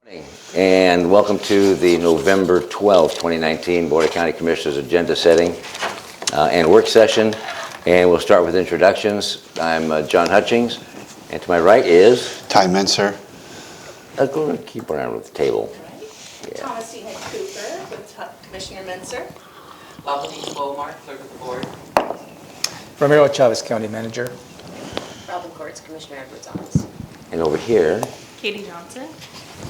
And welcome to the November 12th, 2019 Board of County Commissioners Agenda Setting and Work Session. And we'll start with introductions. I'm John Hutchings, and to my right is... Ty Menser. Let's go and keep around with the table. Yeah. Thomas C. Cooper with Commissioner Menser. Lafayette Beaumar, Clerk of the Board. Ramiro Chavez, County Manager. Robin Courts, Commissioner Edwards' office. And over here... Katie Johnson,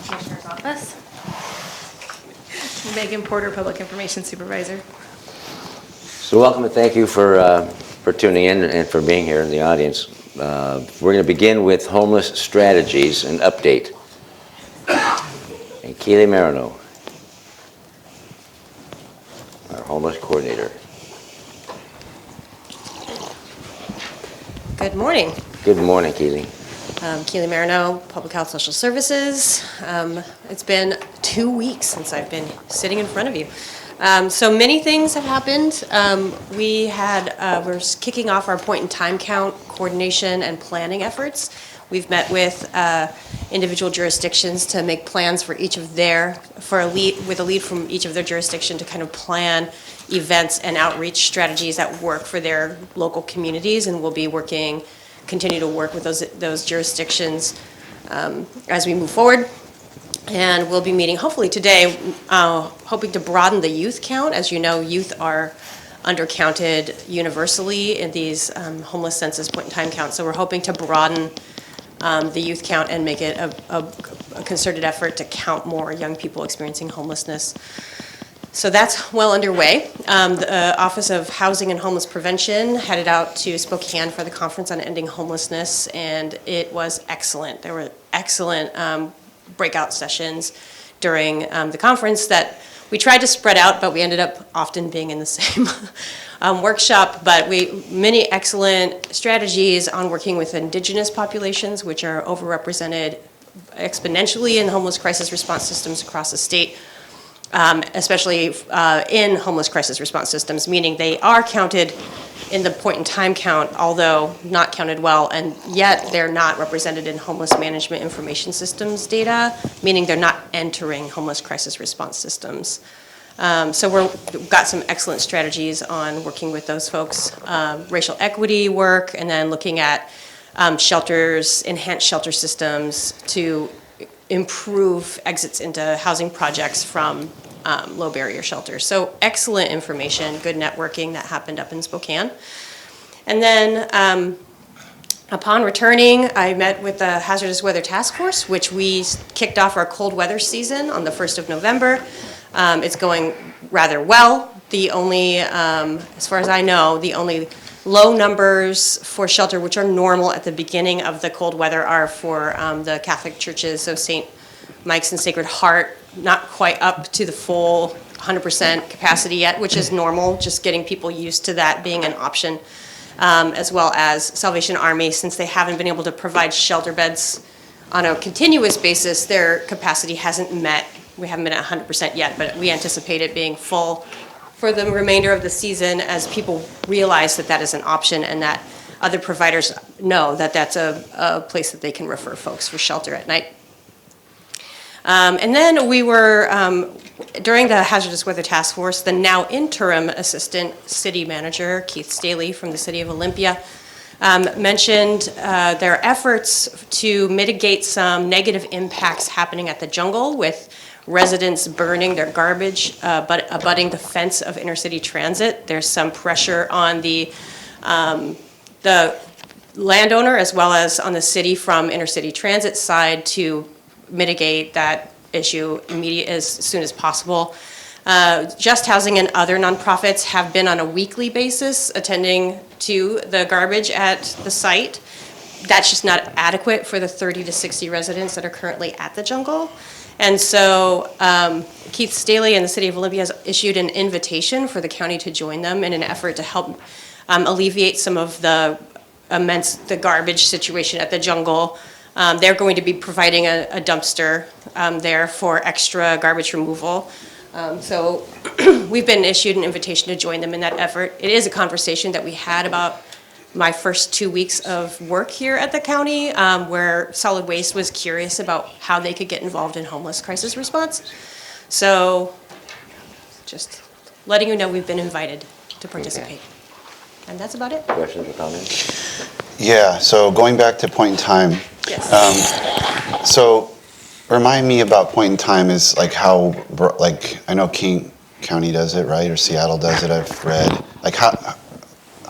Commissioner's office. Megan Porter, Public Information Supervisor. So welcome and thank you for tuning in and for being here in the audience. We're going to begin with homeless strategies and update. And Keely Marino, our homeless coordinator. Good morning. Good morning, Keely. Keely Marino, Public Health Social Services. It's been 2 weeks since I've been sitting in front of you. So many things have happened. We're kicking off our point in time count coordination and planning efforts. We've met with individual jurisdictions to make plans for each of with a lead from each of their jurisdiction to kind of plan events and outreach strategies that work for their local communities, and we'll be continue to work with those jurisdictions as we move forward. And we'll be meeting hopefully today, hoping to broaden the youth count. As you know, youth are undercounted universally in these homeless census point in time counts. So we're hoping to broaden the youth count and make it a concerted effort to count more young people experiencing homelessness. So that's well underway. The Office of Housing and Homeless Prevention headed out to Spokane for the Conference on Ending Homelessness, and it was excellent. There were excellent breakout sessions during the conference that we tried to spread out, but we ended up often being in the same workshop. But many excellent strategies on working with indigenous populations, which are overrepresented exponentially in homeless crisis response systems across the state. Especially in homeless crisis response systems, meaning they are counted in the point in time count, although not counted well, and yet they're not represented in homeless management information systems data, meaning they're not entering homeless crisis response systems. So we've got some excellent strategies on working with those folks, racial equity work, and then looking at shelters, enhanced shelter systems to improve exits into housing projects from low barrier shelters. So excellent information, good networking that happened up in Spokane. And then upon returning, I met with the Hazardous Weather Task Force, which we kicked off our cold weather season on the 1st of November. It's going rather well. The only, as far as I know, the only low numbers for shelter, which are normal at the beginning of the cold weather, are for the Catholic churches, so St. Mike's and Sacred Heart, not quite up to the full 100% capacity yet, which is normal, just getting people used to that being an option, as well as Salvation Army, since they haven't been able to provide shelter beds on a continuous basis, their capacity hasn't met. We haven't been at 100% yet, but we anticipate it being full for the remainder of the season as people realize that that is an option and that other providers know that that's a place that they can refer folks for shelter at night. And then we were, during the Hazardous Weather Task Force, the now interim Assistant City Manager, Keith Staley from the City of Olympia, mentioned their efforts to mitigate some negative impacts happening at the jungle with residents burning their garbage, but abutting the fence of intercity transit. There's some pressure on the landowner as well as on the city from intercity transit side to mitigate that issue as soon as possible. Just Housing and other nonprofits have been on a weekly basis attending to the garbage at the site. That's just not adequate for the 30 to 60 residents that are currently at the jungle. And so Keith Staley and the City of Olympia has issued an invitation for the county to join them in an effort to help alleviate some of the garbage situation at the jungle. They're going to be providing a dumpster there for extra garbage removal. So we've been issued an invitation to join them in that effort. It is a conversation that we had about my first 2 weeks of work here at the county, where solid waste was curious about how they could get involved in homeless crisis response. So just letting you know we've been invited to participate. And that's about it. Questions or comments? Yeah, so going back to point in time, Yes. so remind me about point in time is like how, like, I know King County does it, right? Or Seattle does it, I've read. Like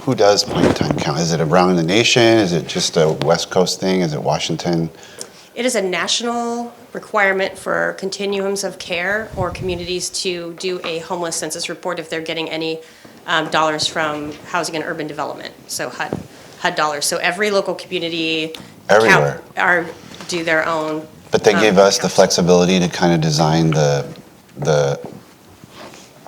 who does point in time count? Is it around the nation? Is it just a West Coast thing? Is it Washington? It is a national requirement for continuums of care or communities to do a homeless census report if they're getting any dollars from housing and urban development, so HUD dollars. So every local community Everywhere. do their own. But they give us the counts. flexibility to kind of design the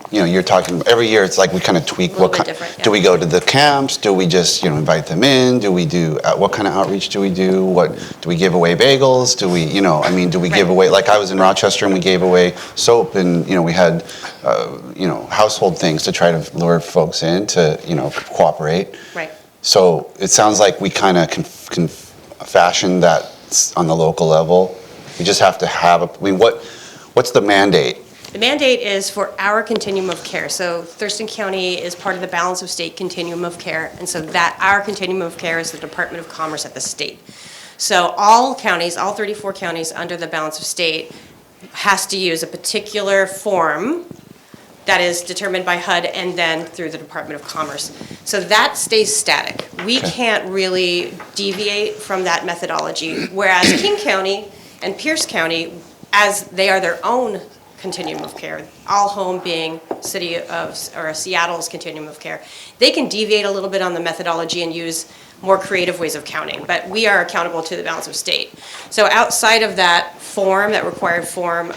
you're talking, every year it's like we kind of tweak. Little bit different, yeah. Do we go to the camps? Do we just, invite them in? Do we do, what kind of outreach do we do? Do we give away bagels? Do we, do we give Right. away, like I was in Rochester and we gave away soap and, we had, household things to try to lure folks in to, cooperate. Right. So it sounds like we kind of can fashion that on the local level. We just have to have, what's the mandate? The mandate is for our continuum of care. So Thurston County is part of the balance of state continuum of care. And so that our continuum of care is the Department of Commerce at the state. So all counties, all 34 counties under the balance of state has to use a particular form that is determined by HUD and then through the Department of Commerce. So that stays static. We can't really deviate from that methodology. Whereas King County and Pierce County, as they are their own continuum of care, all home being Seattle's continuum of care, they can deviate a little bit on the methodology and use more creative ways of counting, but we are accountable to the balance of state. So outside of that form, that required form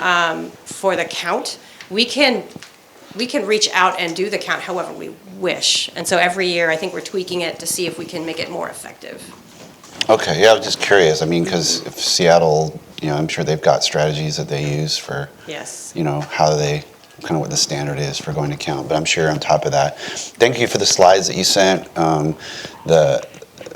for the count, we can reach out and do the count however we wish. And so every year, I think we're tweaking it to see if we can make it more effective. Okay, yeah, I was just curious. I mean, because if Seattle, I'm sure they've got strategies that they use for, Yes. how they, kind of what the standard is for going to count. But I'm sure on top of that, thank you for the slides that you sent,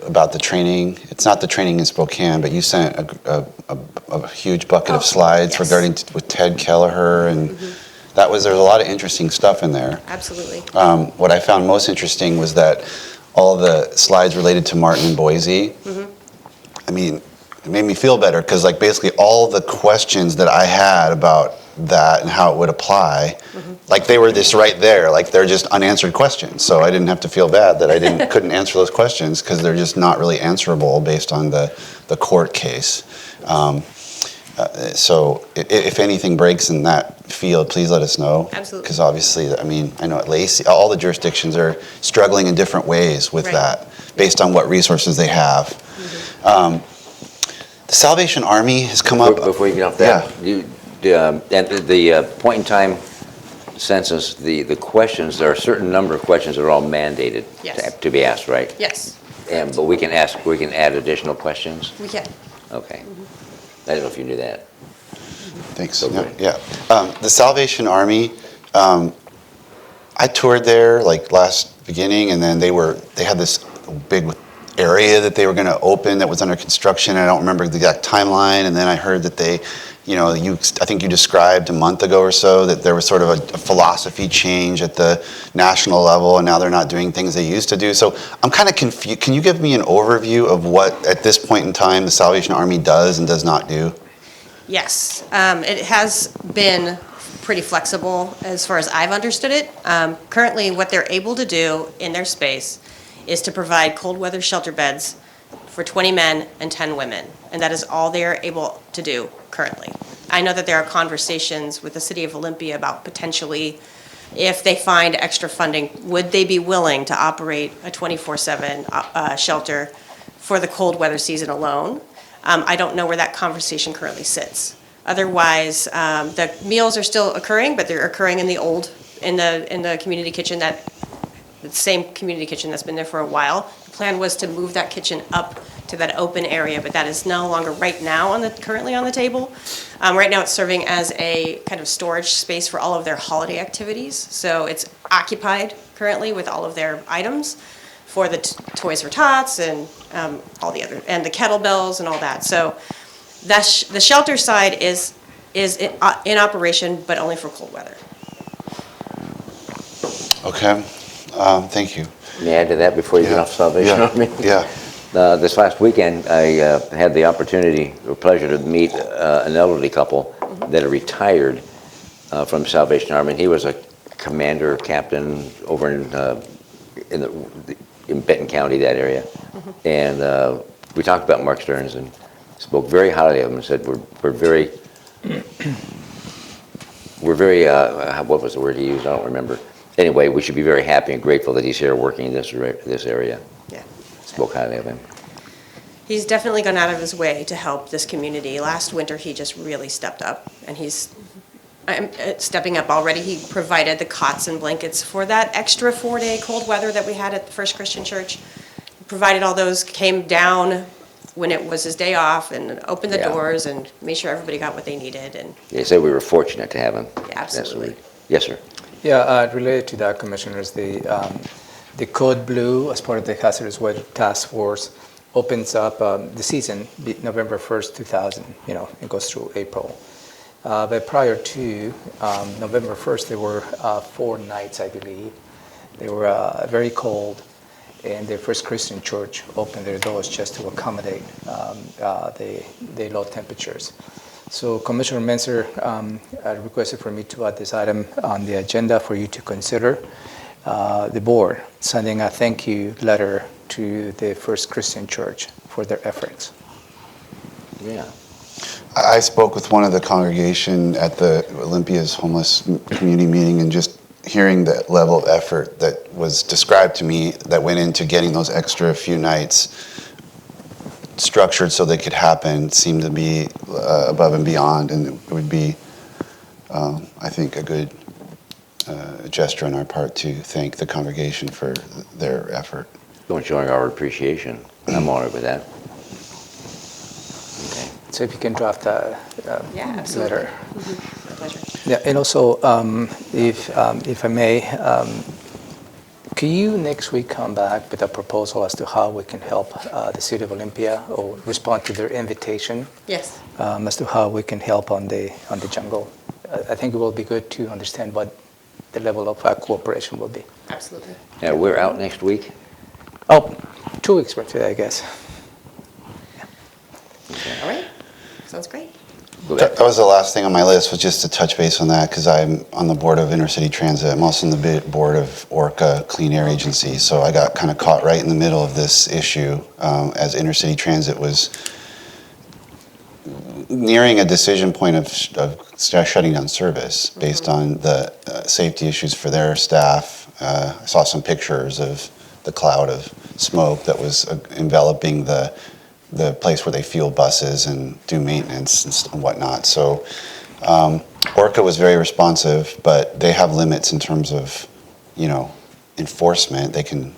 about the training. It's not the training in Spokane, but you sent a huge bucket of slides yes. regarding with Ted Kelleher, and there's a lot of interesting stuff in there. Absolutely. What I found most interesting was that all the slides related to Martin and Boise. I mean, it made me feel better because basically all the questions that I had about that and how it would apply, they were this right there, they're just unanswered questions. So I didn't have to feel bad that I couldn't answer those questions because they're just not really answerable based on the court case. So if anything breaks in that field, please let us know. Absolutely. Because obviously, I know at Lacey, all the jurisdictions are struggling in different ways with Right. that, based on what resources they have. The Salvation Army has come up. Before you get off that, the point in time census, the questions, there are a certain number of questions that are all mandated Yes. to be asked, right? Yes, But we can add additional questions? we can. Okay. I don't know if you knew that. Thanks. Okay. Yeah. The Salvation Army, I toured there last beginning, and then they had this big area that they were going to open that was under construction. I don't remember the exact timeline. And then I heard that they, I think you described a month ago or so that there was sort of a philosophy change at the national level, and now they're not doing things they used to do. So I'm kind of confused. Can you give me an overview of what, at this point in time, the Salvation Army does and does not do? Yes, it has been pretty flexible as far as I've understood it. Currently, what they're able to do in their space is to provide cold weather shelter beds for 20 men and 10 women, and that is all they are able to do currently. I know that there are conversations with the city of Olympia about potentially, if they find extra funding, would they be willing to operate a 24/7 shelter for the cold weather season alone? I don't know where that conversation currently sits. Otherwise, the meals are still occurring, but they're occurring in the community kitchen, the same community kitchen that's been there for a while. The plan was to move that kitchen up to that open area, but that is no longer right now currently on the table. Right now, it's serving as a kind of storage space for all of their holiday activities. So it's occupied currently with all of their items. for the Toys for Tots and all the other, and the kettlebells and all that. So that's, the shelter side is in operation, but only for cold weather. Okay, thank you. May I add to that before you get off Salvation Army? Yeah. This last weekend, I had the opportunity or pleasure to meet an elderly couple that are retired from the Salvation Army. And he was a commander, captain over in Benton County, that area. And we talked about Mark Stearns and spoke very highly of him and said, we're very, what was the word he used? I don't remember. Anyway, we should be very happy and grateful that he's here working in this area. Yeah. Spoke highly of him. He's definitely gone out of his way to help this community. Last winter, he just really stepped up, and he's stepping up already. He provided the cots and blankets for that extra 4-day cold weather that we had at the First Christian Church. He provided all those, came down when it was his day off and opened the doors and made sure everybody got what they needed. And They said we were fortunate to have him. Yeah, absolutely. Yes, sir. Yeah, related to that, Commissioners, the Code Blue, as part of the Hazardous Weather Task Force, opens up the season November 1st, 2000. It goes through April. But prior to November 1st, there were 4 nights, I believe. They were very cold, and the First Christian Church opened their doors just to accommodate the low temperatures. So Commissioner Menzer requested for me to add this item on the agenda for you to consider. The board sending a thank you letter to the First Christian Church for their efforts. Yeah. I spoke with one of the congregation at the Olympia's homeless community meeting, and just hearing the level of effort that was described to me that went into getting those extra few nights structured so they could happen seemed to be above and beyond, and it would be, I think, a good gesture on our part to thank the congregation for their effort. Showing our appreciation. I'm honored with that. Okay. So if you can draft a yeah, absolutely. letter. My pleasure. Yeah, and also, if I may, can you next week come back with a proposal as to how we can help the City of Olympia or respond to their invitation Yes. as to how we can help on the jungle? I think it will be good to understand what the level of cooperation will be. Absolutely. Yeah, we're out next week. Oh, 2 weeks from today, I guess. All right. Sounds great. Go back. That was the last thing on my list, was just to touch base on that, because I'm on the board of Intercity Transit. I'm also on the board of Orca Clean Air Agency, so I got kind of caught right in the middle of this issue as Intercity Transit was nearing a decision point of shutting down service based on the safety issues for their staff. I saw some pictures of the cloud of smoke that was enveloping the place where they fuel buses and do maintenance and whatnot. So Orca was very responsive, but they have limits in terms of, enforcement. They can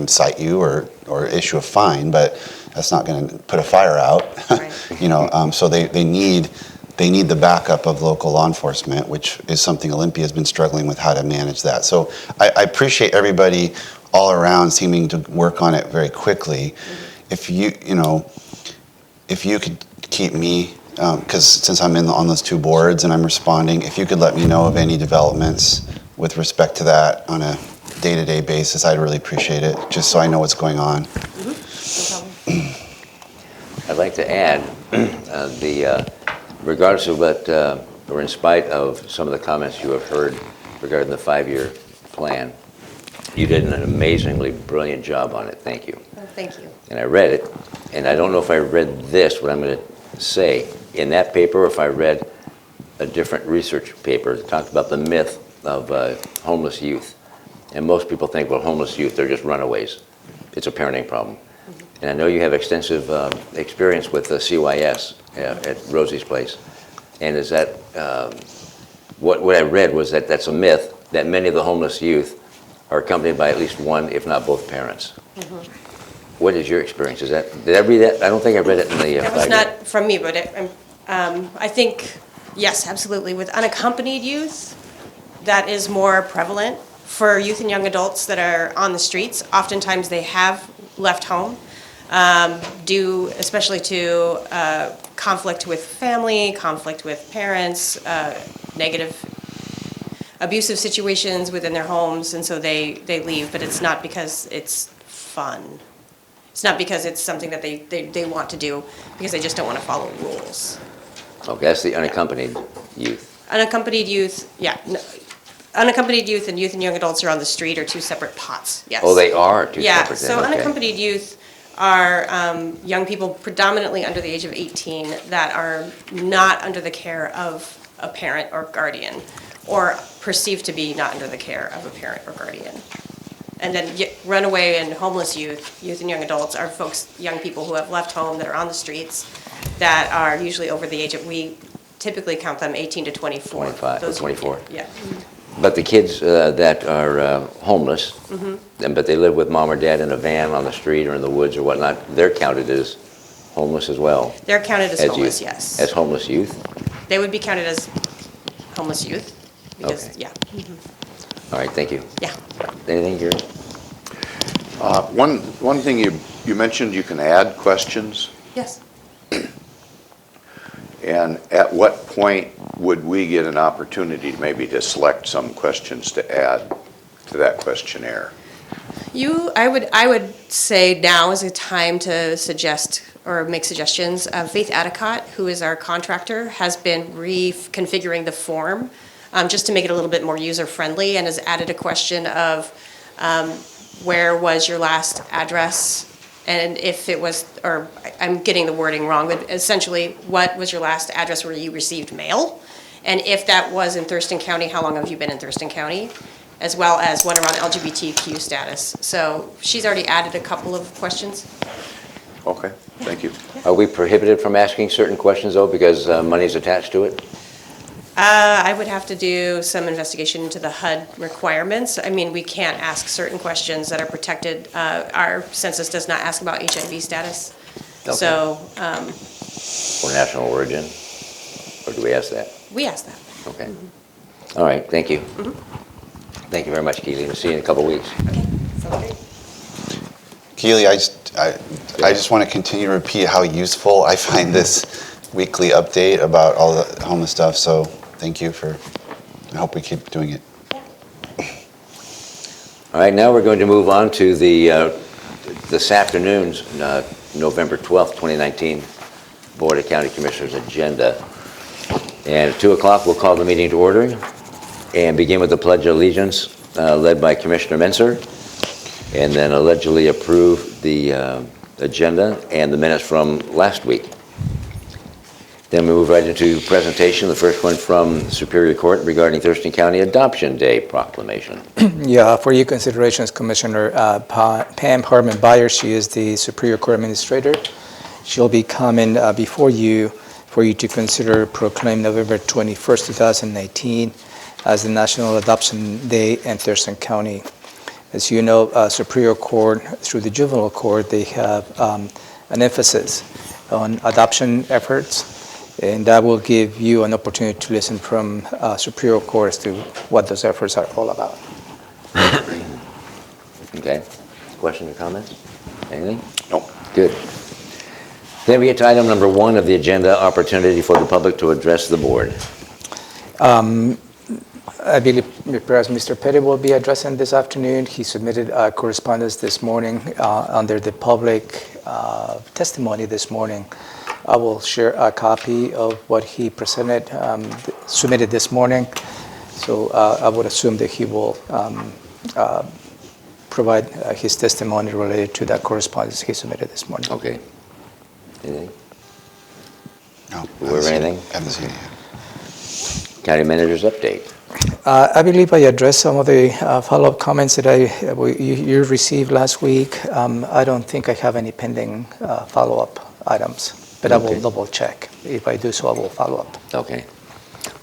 cite you or issue a fine, but that's not going to put a fire out. Right. So they need the backup of local law enforcement, which is something Olympia has been struggling with, how to manage that. So I appreciate everybody all around seeming to work on it very quickly. If you could keep me, because since I'm on those 2 boards and I'm responding, if you could let me know of any developments with respect to that on a day-to-day basis, I'd really appreciate it, just so I know what's going on. No problem. I'd like to add, regardless of what, or in spite of some of the comments you have heard regarding the 5-year plan, you did an amazingly brilliant job on it. Thank you. Oh, thank you. And I read it, and I don't know if I read this, what I'm going to say, in that paper, or if I read a different research paper that talked about the myth of homeless youth. And most people think, well, homeless youth, they're just runaways. It's a parenting problem. And I know you have extensive experience with the CYS at Rosie's place. And is that, what I read was that that's a myth, that many of the homeless youth are accompanied by at least one, if not both parents. What is your experience? Did I read that? I don't think I read it in the That was not from me, but I think, yes, absolutely. With unaccompanied youth, that is more prevalent for youth and young adults that are on the streets, oftentimes they have left home, due especially to conflict with family, conflict with parents, negative abusive situations within their homes, and so they leave, but it's not because it's fun. It's not because it's something that they want to do, because they just don't want to follow rules. Okay, that's the unaccompanied youth. Unaccompanied youth, yeah. Unaccompanied youth and young adults are on the street are two separate pots, yes. Oh, they are two Yeah, separate so then, okay. unaccompanied youth are young people predominantly under the age of 18 that are not under the care of a parent or guardian, or perceived to be not under the care of a parent or guardian. And then runaway and homeless youth and young adults are young people who have left home that are on the streets that are usually over the age of, we typically count them 18 to 24. 25 or Those- 24. Yeah. But the kids that are homeless, Mm-hmm. but they live with mom or dad in a van on the street or in the woods or whatnot, they're counted as homeless as well? They're counted as homeless, youth? yes. As homeless youth? They would be counted as homeless youth, because, Okay. yeah, All right, thank you. yeah. Anything, Gary? One thing you mentioned, you can add questions, Yes. and at what point would we get an opportunity maybe to select some questions to add to that questionnaire? I would say now is a time to suggest or make suggestions. Faith Adicott, who is our contractor, has been reconfiguring the form just to make it a little bit more user-friendly, and has added a question of where was your last address? And if it was, or I'm getting the wording wrong, but essentially, what was your last address where you received mail? And if that was in Thurston County, how long have you been in Thurston County? As well as one around LGBTQ status. So she's already added a couple of questions. Okay, thank you. Are we prohibited from asking certain questions, though, because money's attached to it? I would have to do some investigation into the HUD requirements. I mean, we can't ask certain questions that are protected. Our census does not ask about HIV status. Okay. So Or national origin? Or do we ask that? we ask that. Okay. All right, thank you. Thank you very much, Keely. We'll see you in a couple of weeks. Okay, sounds great. Keely, I just want to continue to repeat how useful I find this weekly update about all the homeless stuff. So thank you I hope we keep doing it. All right, now we're going to move on to this afternoon's November 12th, 2019 Board of County Commissioners agenda. And at 2 o'clock, we'll call the meeting to order and begin with the Pledge of Allegiance led by Commissioner Menser, and then allegedly approve the agenda and the minutes from last week. Then we move right into presentation, the first one from Superior Court regarding Thurston County Adoption Day proclamation. Yeah, for your considerations, Commissioner, Pam Hartman-Byers, she is the Superior Court Administrator. She'll be coming before you for you to consider proclaim November 21st, 2019 as the National Adoption Day in Thurston County. As you know, Superior Court, through the Juvenile Court, they have an emphasis on adoption efforts, and that will give you an opportunity to listen from Superior Court as to what those efforts are all about. Okay. Questions or comments? Anything? No. Good. Then we get to item number 1 of the agenda, opportunity for the public to address the board. I believe perhaps Mr. Petty will be addressing this afternoon. He submitted correspondence this morning under the public testimony this morning. I will share a copy of what he submitted this morning. So I would assume that he will provide his testimony related to that correspondence he submitted this morning. Okay. Anything? No, Whoever, anything? I haven't seen it yet. County Manager's update. I believe I addressed some of the follow-up comments that you received last week. I don't think I have any pending follow-up items, but I will Okay. double-check. If I do so, I will follow up. Okay.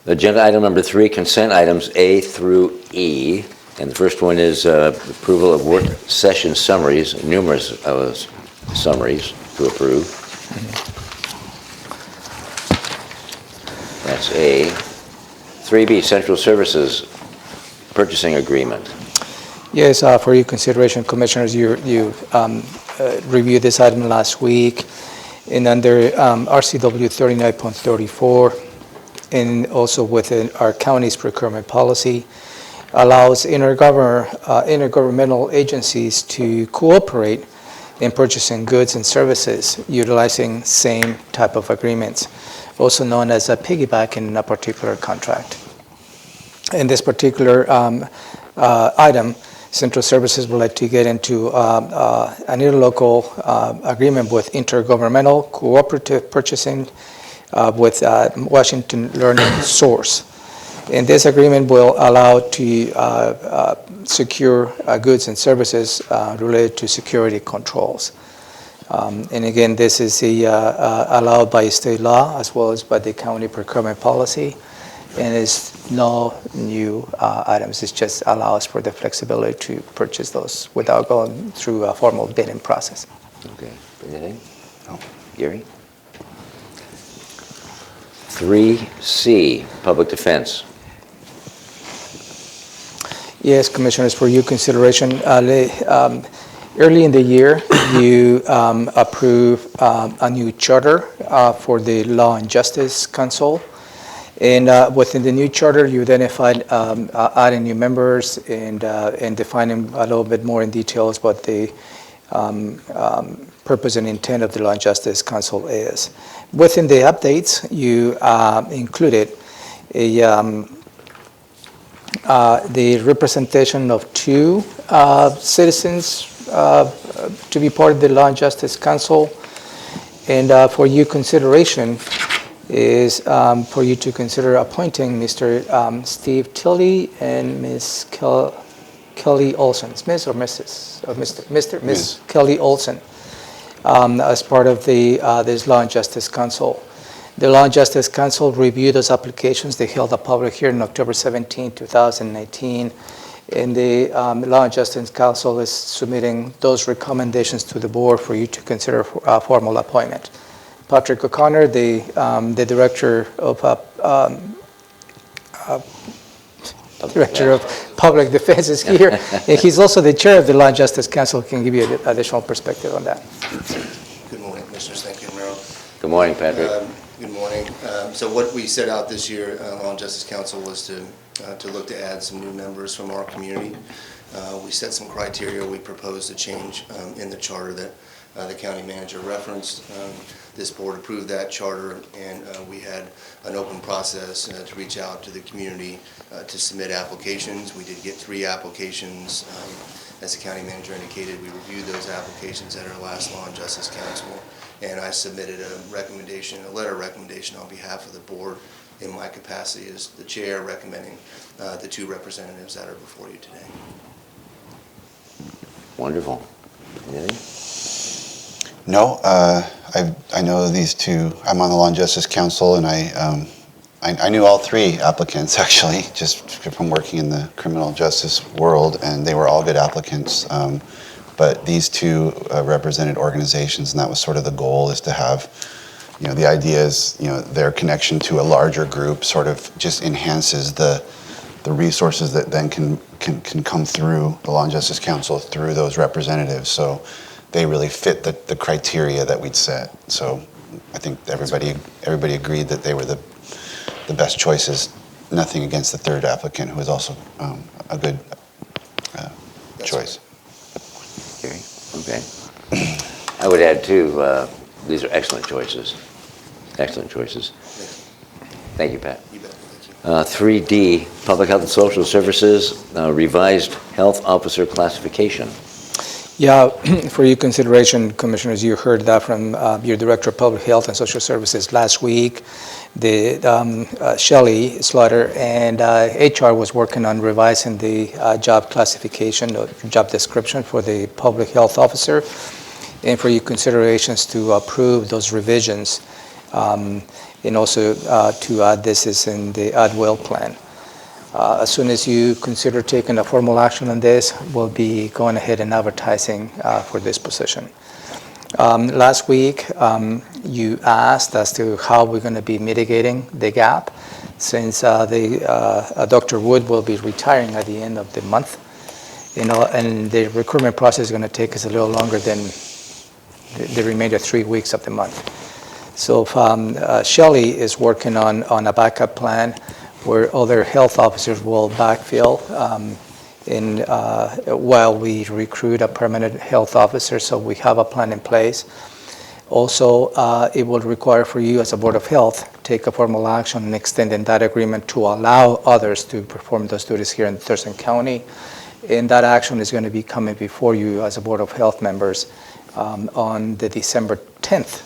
Agenda item number 3, consent items A through E. And the first one is approval of work session summaries, numerous summaries to approve. That's A. 3B, Central Services Purchasing Agreement. Yes, for your consideration, Commissioners, you reviewed this item last week, and under RCW 39.34, and also within our county's procurement policy, allows intergovernmental agencies to cooperate in purchasing goods and services utilizing same type of agreements, also known as a piggyback in a particular contract. In this particular item, Central Services would like to get into an interlocal agreement with Intergovernmental Cooperative Purchasing with Washington Learning Source. And this agreement will allow to secure goods and services related to security controls. And again, this is allowed by state law as well as by the county procurement policy. And it's no new items. It just allows for the flexibility to purchase those without going through a formal bidding process. Okay. Anything? No. Gary? 3C, Public Defense. Yes, Commissioners, for your consideration, early in the year, you approved a new charter for the Law and Justice Council. And within the new charter, you identified adding new members and defining a little bit more in details what the purpose and intent of the Law and Justice Council is. Within the updates, you included the representation of 2 citizens to be part of the Law and Justice Council. And for your consideration is for you to consider appointing Mr. Steve Tilley and Ms. Kelly Olson. Ms. or Mrs. or Mr. Ms. Kelly Olson as part of the this Law and Justice Council. The Law and Justice Council reviewed those applications. They held a public hearing on October 17, 2019. And the Law and Justice Council is submitting those recommendations to the board for you to consider a formal appointment. Patrick O'Connor, the Director of Public Defense is here. And he's also the chair of the Law and Justice Council, can give you additional perspective on that. Good morning, Commissioners. Thank you, Merrill. Good morning, Patrick. Good morning. So what we set out this year, Law and Justice Council, was to look to add some new members from our community. We set some criteria. We proposed a change in the charter that the county manager referenced. This board approved that charter, and we had an open process to reach out to the community to submit applications. We did get 3 applications. As the county manager indicated, we reviewed those applications at our last Law and Justice Council, and I submitted a letter of recommendation on behalf of the board in my capacity as the chair, recommending the 2 representatives that are before you today. Wonderful. Anything? No, I know these 2. I'm on the Law and Justice Council, and I knew all 3 applicants, actually, just from working in the criminal justice world, and they were all good applicants. But these 2 represented organizations, and that was sort of the goal, is to have, the idea is, their connection to a larger group sort of just enhances the resources that then can come through the Law and Justice Council through those representatives. So they really fit the criteria that we'd set. So I think everybody agreed that they were the best choices. Nothing against the 3rd applicant, who was also a good choice. Gary? Okay. I would add, too, these are excellent choices. Excellent choices. Thank you, Pat. You bet. Thank you. 3D, Public Health and Social Services, revised health officer classification. Yeah, for your consideration, Commissioners, you heard that from your Director of Public Health and Social Services last week. The Shelley Slaughter and HR was working on revising the job classification or job description for the public health officer, and for your considerations to approve those revisions, and also to add this is in the Adwell plan. As soon as you consider taking a formal action on this, we'll be going ahead and advertising for this position. Last week, you asked as to how we're going to be mitigating the gap, since Dr. Wood will be retiring at the end of the month. and the recruitment process is going to take us a little longer than the remainder 3 weeks of the month. So Shelley is working on a backup plan where other health officers will backfill while we recruit a permanent health officer, so we have a plan in place. Also, it will require for you as a Board of Health take a formal action in extending that agreement to allow others to perform those duties here in Thurston County. And that action is going to be coming before you as a Board of Health members on the December 10th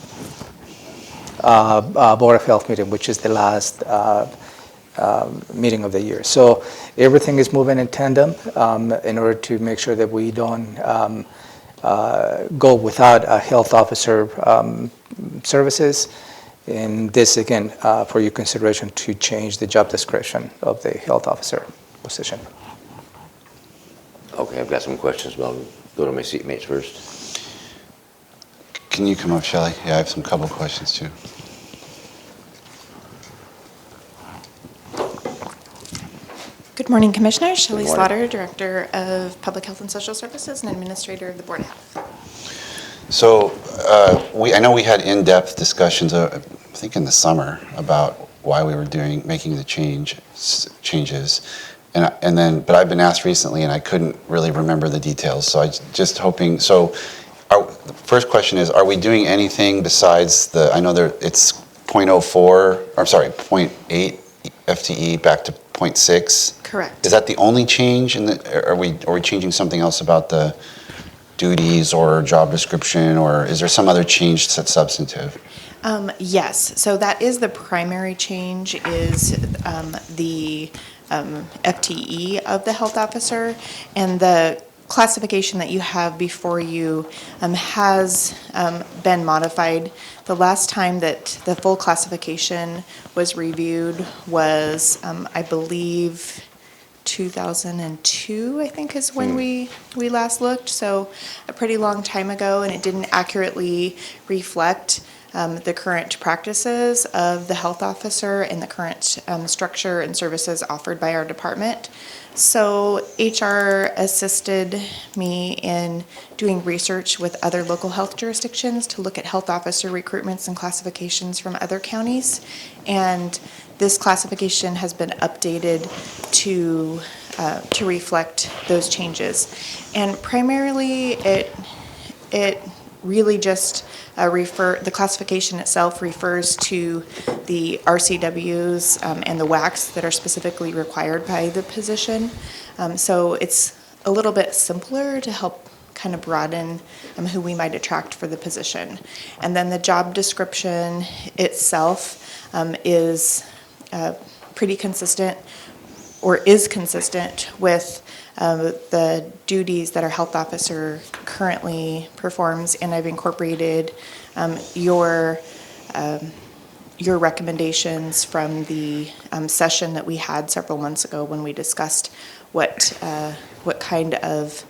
Board of Health meeting, which is the last meeting of the year. So everything is moving in tandem in order to make sure that we don't go without a health officer services. And this, again, for your consideration to change the job description of the health officer position. Okay, I've got some questions, but I'll go to my seatmates first. Can you come up, Shelley? Yeah, I have some couple questions too. Good morning, Commissioners. Shelley morning. Slaughter, Director of Public Health and Social Services and Administrator of the Board of Health. So I know we had in-depth discussions, I think in the summer, about why we were making the changes. But I've been asked recently, and I couldn't really remember the details. So I just hoping. So, the first question is: are we doing anything besides I know it's 0.04. I'm sorry, 0.8 FTE back to 0.6. Correct. Is that the only change? Are we changing something else about the duties or job description, or is there some other change that's substantive? Yes. So that is the primary change. Is the FTE of the health officer, and the classification that you have before you has been modified. The last time that the full classification was reviewed was, I believe, 2002, I think, is when we last looked. So a pretty long time ago, and it didn't accurately reflect the current practices of the health officer and the current structure and services offered by our department. So HR assisted me in doing research with other local health jurisdictions to look at health officer recruitments and classifications from other counties. And this classification has been updated to reflect those changes. And primarily it really just the classification itself refers to the RCWs and the WACs that are specifically required by the position. So it's a little bit simpler to help kind of broaden who we might attract for the position. And then the job description itself is pretty consistent, or is consistent with the duties that our health officer currently performs, and I've incorporated your recommendations from the session that we had several months ago when we discussed what kind of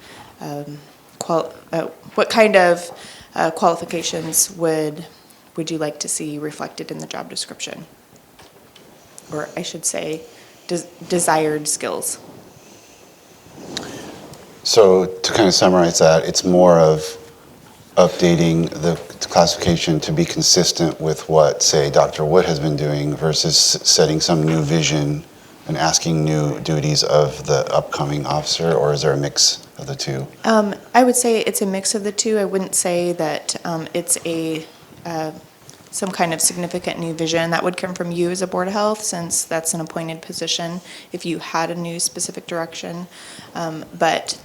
qualifications would you like to see reflected in the job description, or I should say, desired skills. So to kind of summarize that, it's more of updating the classification to be consistent with what, say, Dr. Wood has been doing versus setting some new vision and asking new duties of the upcoming officer, or is there a mix of the two? I would say it's a mix of the two. I wouldn't say that it's some kind of significant new vision. That would come from you as a Board of Health, since that's an appointed position, if you had a new specific direction. But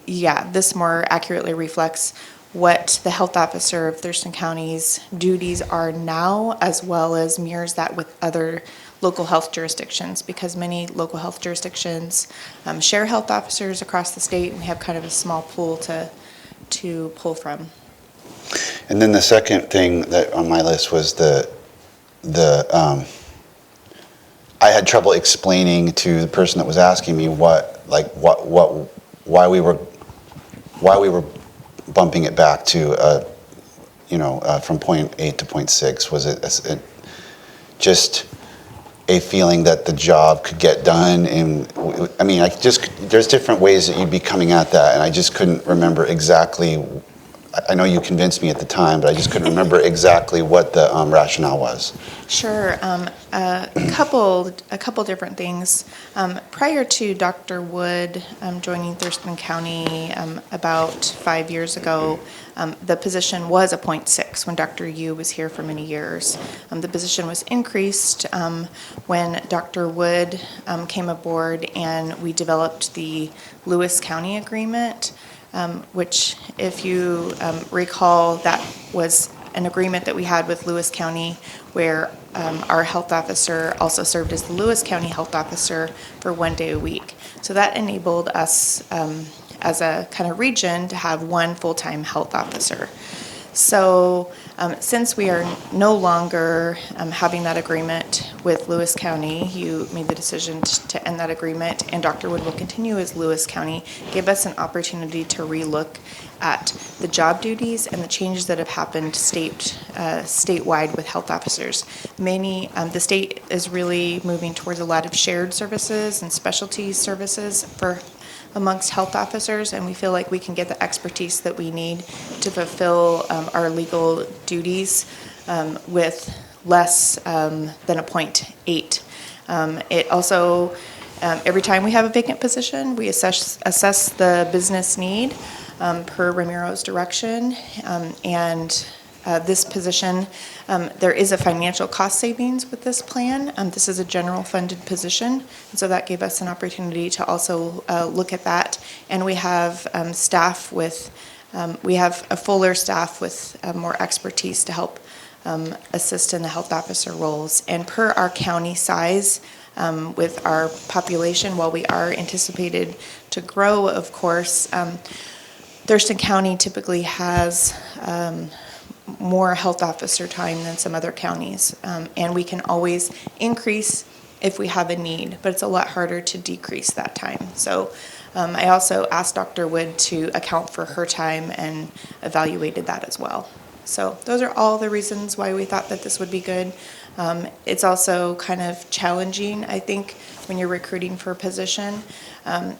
yeah, this more accurately reflects what the health officer of Thurston County's duties are now, as well as mirrors that with other local health jurisdictions, because many local health jurisdictions share health officers across the state, and we have kind of a small pool to pull from. And then the second thing that on my list was I had trouble explaining to the person that was asking me why we were bumping it back to from 0.8 to 0.6. Was it just a feeling that the job could get done. And I mean, there's different ways that you'd be coming at that, and I just couldn't remember exactly. I know you convinced me at the time, but I just couldn't remember exactly what the rationale was. Sure. A couple different things. Prior to Dr. Wood joining Thurston County about 5 years ago, the position was a .6 when Dr. Yu was here for many years. The position was increased when Dr. Wood came aboard, and we developed the Lewis County Agreement, which, if you recall, that was an agreement that we had with Lewis County where our health officer also served as the Lewis County health officer for 1 day a week. So that enabled us as a kind of region to have one full-time health officer. So since we are no longer having that agreement with Lewis County, you made the decision to end that agreement, and Dr. Wood will continue as Lewis County, gave us an opportunity to relook at the job duties and the changes that have happened statewide with health officers. The state is really moving towards a lot of shared services and specialty services amongst health officers, and we feel like we can get the expertise that we need to fulfill our legal duties with less than a .8. It also, every time we have a vacant position, we assess the business need per Ramiro's direction, and this position, there is a financial cost savings with this plan. This is a general funded position, and so that gave us an opportunity to also look at that. And we have we have a fuller staff with more expertise to help assist in the health officer roles. And per our county size, with our population, while we are anticipated to grow, of course, Thurston County typically has more health officer time than some other counties, and we can always increase if we have a need, but it's a lot harder to decrease that time. So I also asked Dr. Wood to account for her time and evaluated that as well. So those are all the reasons why we thought that this would be good. It's also kind of challenging, I think, when you're recruiting for a position.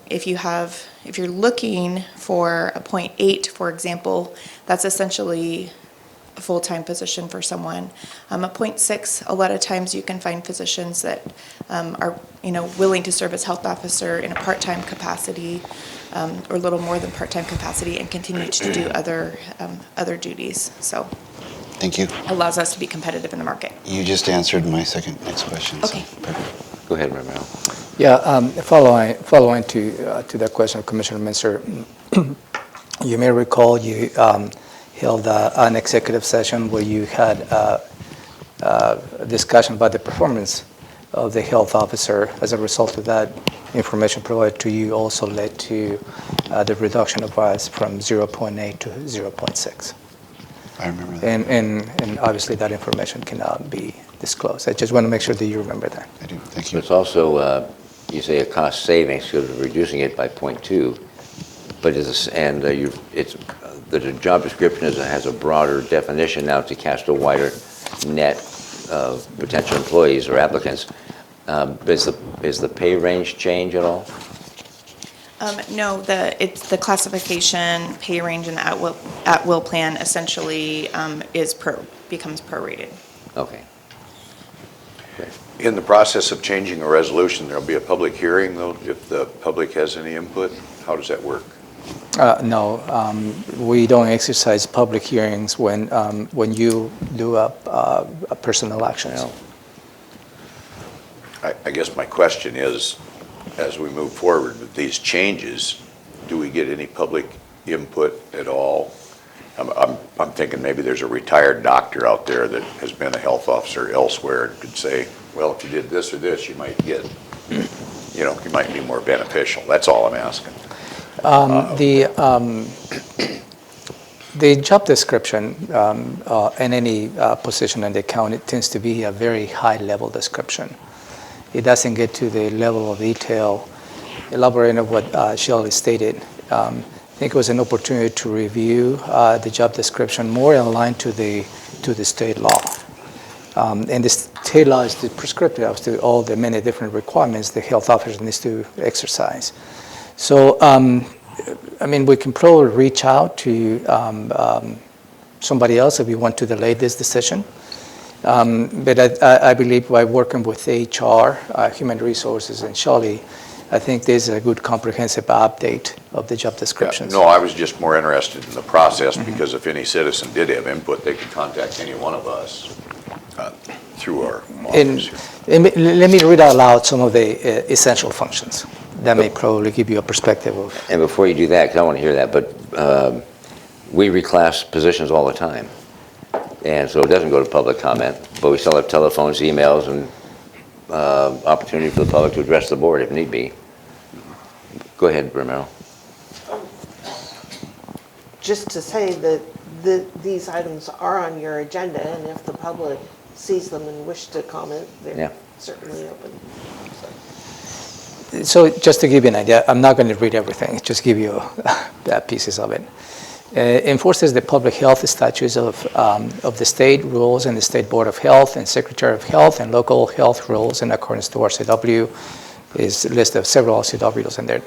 If you're looking for a .8, for example, that's essentially a full-time position for someone. A .6, a lot of times you can find physicians that are willing to serve as health officer in a part-time capacity or a little more than part-time capacity and continue to do other duties. So Thank you. allows us to be competitive in the market. You just answered my next question. Okay. So, perfect. Go ahead, Ramiro. Yeah, following to that question of Commissioner Minster, you may recall you held an executive session where you had a discussion about the performance of the health officer. As a result of that, information provided to you also led to the reduction of us from 0.8 to 0.6. I remember that. And obviously that information cannot be disclosed. I just want to make sure that you remember that. I do. Thank But you. it's also, you say a cost savings because of reducing it by 0.2, but the job description has a broader definition now to cast a wider net of potential employees or applicants. Is the pay range change at all? No, it's the classification, pay range, and the at-will plan essentially becomes prorated. Okay. In the process of changing a resolution, there'll be a public hearing, though, if the public has any input? How does that work? No, we don't exercise public hearings when you do a personnel actions. No. I guess my question is, as we move forward with these changes, do we get any public input at all? I'm thinking maybe there's a retired doctor out there that has been a health officer elsewhere and could say, well, if you did this or this, you might get, you might be more beneficial. That's all I'm asking. The job description in any position in the county tends to be a very high-level description. It doesn't get to the level of detail. Elaborating on what Shelley stated, I think it was an opportunity to review the job description more in line to the state law. And this tailors the prescriptive as to all the many different requirements the health officer needs to exercise. So, I mean, we can probably reach out to somebody else if we want to delay this decision. But I believe by working with HR, Human Resources, and Shelley, I think there's a good comprehensive update of the job descriptions. No, I was just more interested in the process, because if any citizen did have input, they could contact any one of us through our And office. let me read out loud some of the essential functions. That may probably give you a perspective of. And before you do that, because I want to hear that, but we reclass positions all the time. And so it doesn't go to public comment, but we still have telephones, emails, and opportunity for the public to address the board if need be. Go ahead, Romero. Just to say that these items are on your agenda, and if the public sees them and wish to comment, Yeah. they're certainly open. So just to give you an idea, I'm not going to read everything, just give you pieces of it. Enforces the public health statutes of the state rules and the State Board of Health and Secretary of Health and local health rules in accordance to RCW. Is a list of several RCWs in there.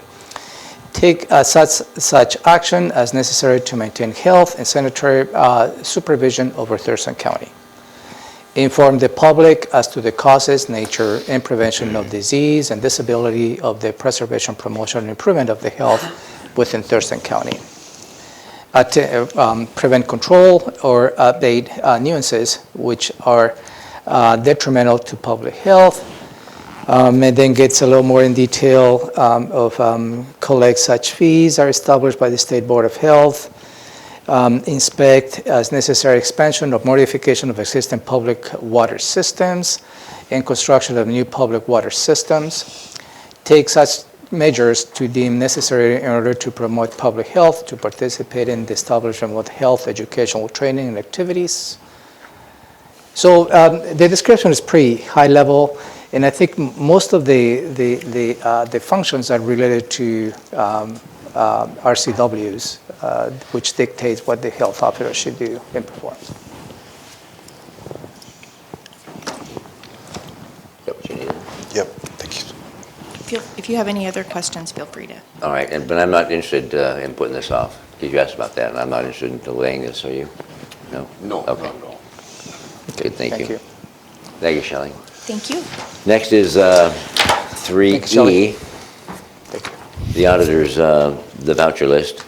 Take such action as necessary to maintain health and sanitary supervision over Thurston County. Inform the public as to the causes, nature, and prevention of disease and disability of the preservation, promotion, and improvement of the health within Thurston County. Prevent, control, or abate nuisances which are detrimental to public health. And then gets a little more in detail of collect such fees are established by the State Board of Health. Inspect as necessary expansion or modification of existing public water systems and construction of new public water systems. Take such measures to deem necessary in order to promote public health, to participate in the establishment of health, educational training, and activities. So the description is pretty high level, and I think most of the functions are related to RCWs, which dictates what the health officer should do and perform. Is that what you needed? Yep, thank you. If you have any other questions, feel free to. All right, but I'm not interested in putting this off, because you asked about that, and I'm not interested in delaying this, are you? No? No, Okay. not at all. Good, thank you. you. Thank you, Shelley. Thank you. Next is Thank you, Shelley. 3E, the auditor's, the voucher list.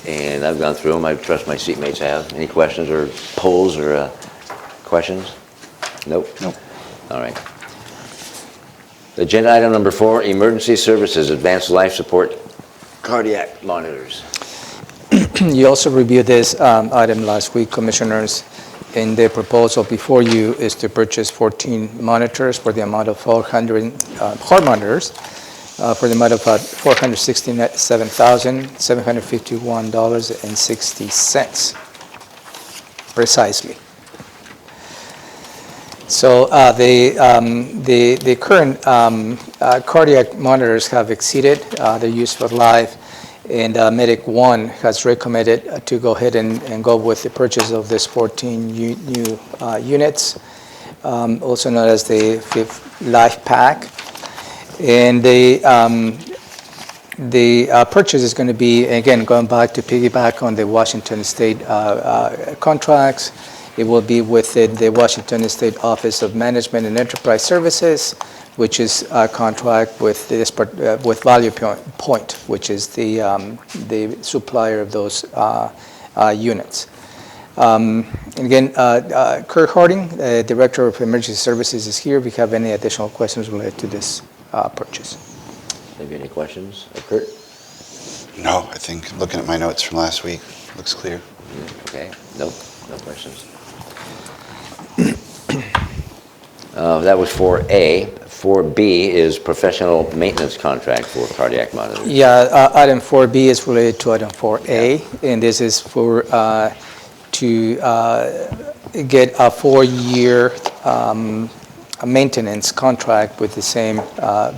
And I've gone through them. I trust my seatmates have. Any questions or polls or questions? Nope? Nope. All right. Agenda item number 4, emergency services, advanced life support, cardiac monitors. You also reviewed this item last week, Commissioners, and the proposal before you is to purchase 14 monitors for the amount of 400 heart monitors for the amount of $467,751.60 precisely. So the current cardiac monitors have exceeded their useful life, and Medic One has recommended to go ahead and go with the purchase of this 14 new units, also known as the Fifth Life Pack. And the purchase is going to be, again, going back to piggyback on the Washington State contracts. It will be with the Washington State Office of Management and Enterprise Services, which is a contract with Value Point, which is the supplier of those units. Again, Kirk Harding, Director of Emergency Services, is here. If you have any additional questions related to this purchase. Maybe any questions? Kurt? No, I think looking at my notes from last week, looks clear. Okay. Nope. No questions. That was 4A. 4B is professional maintenance contract for cardiac monitors. Yeah, item 4B is related to item 4A, and this is for to get a 4-year maintenance contract with the same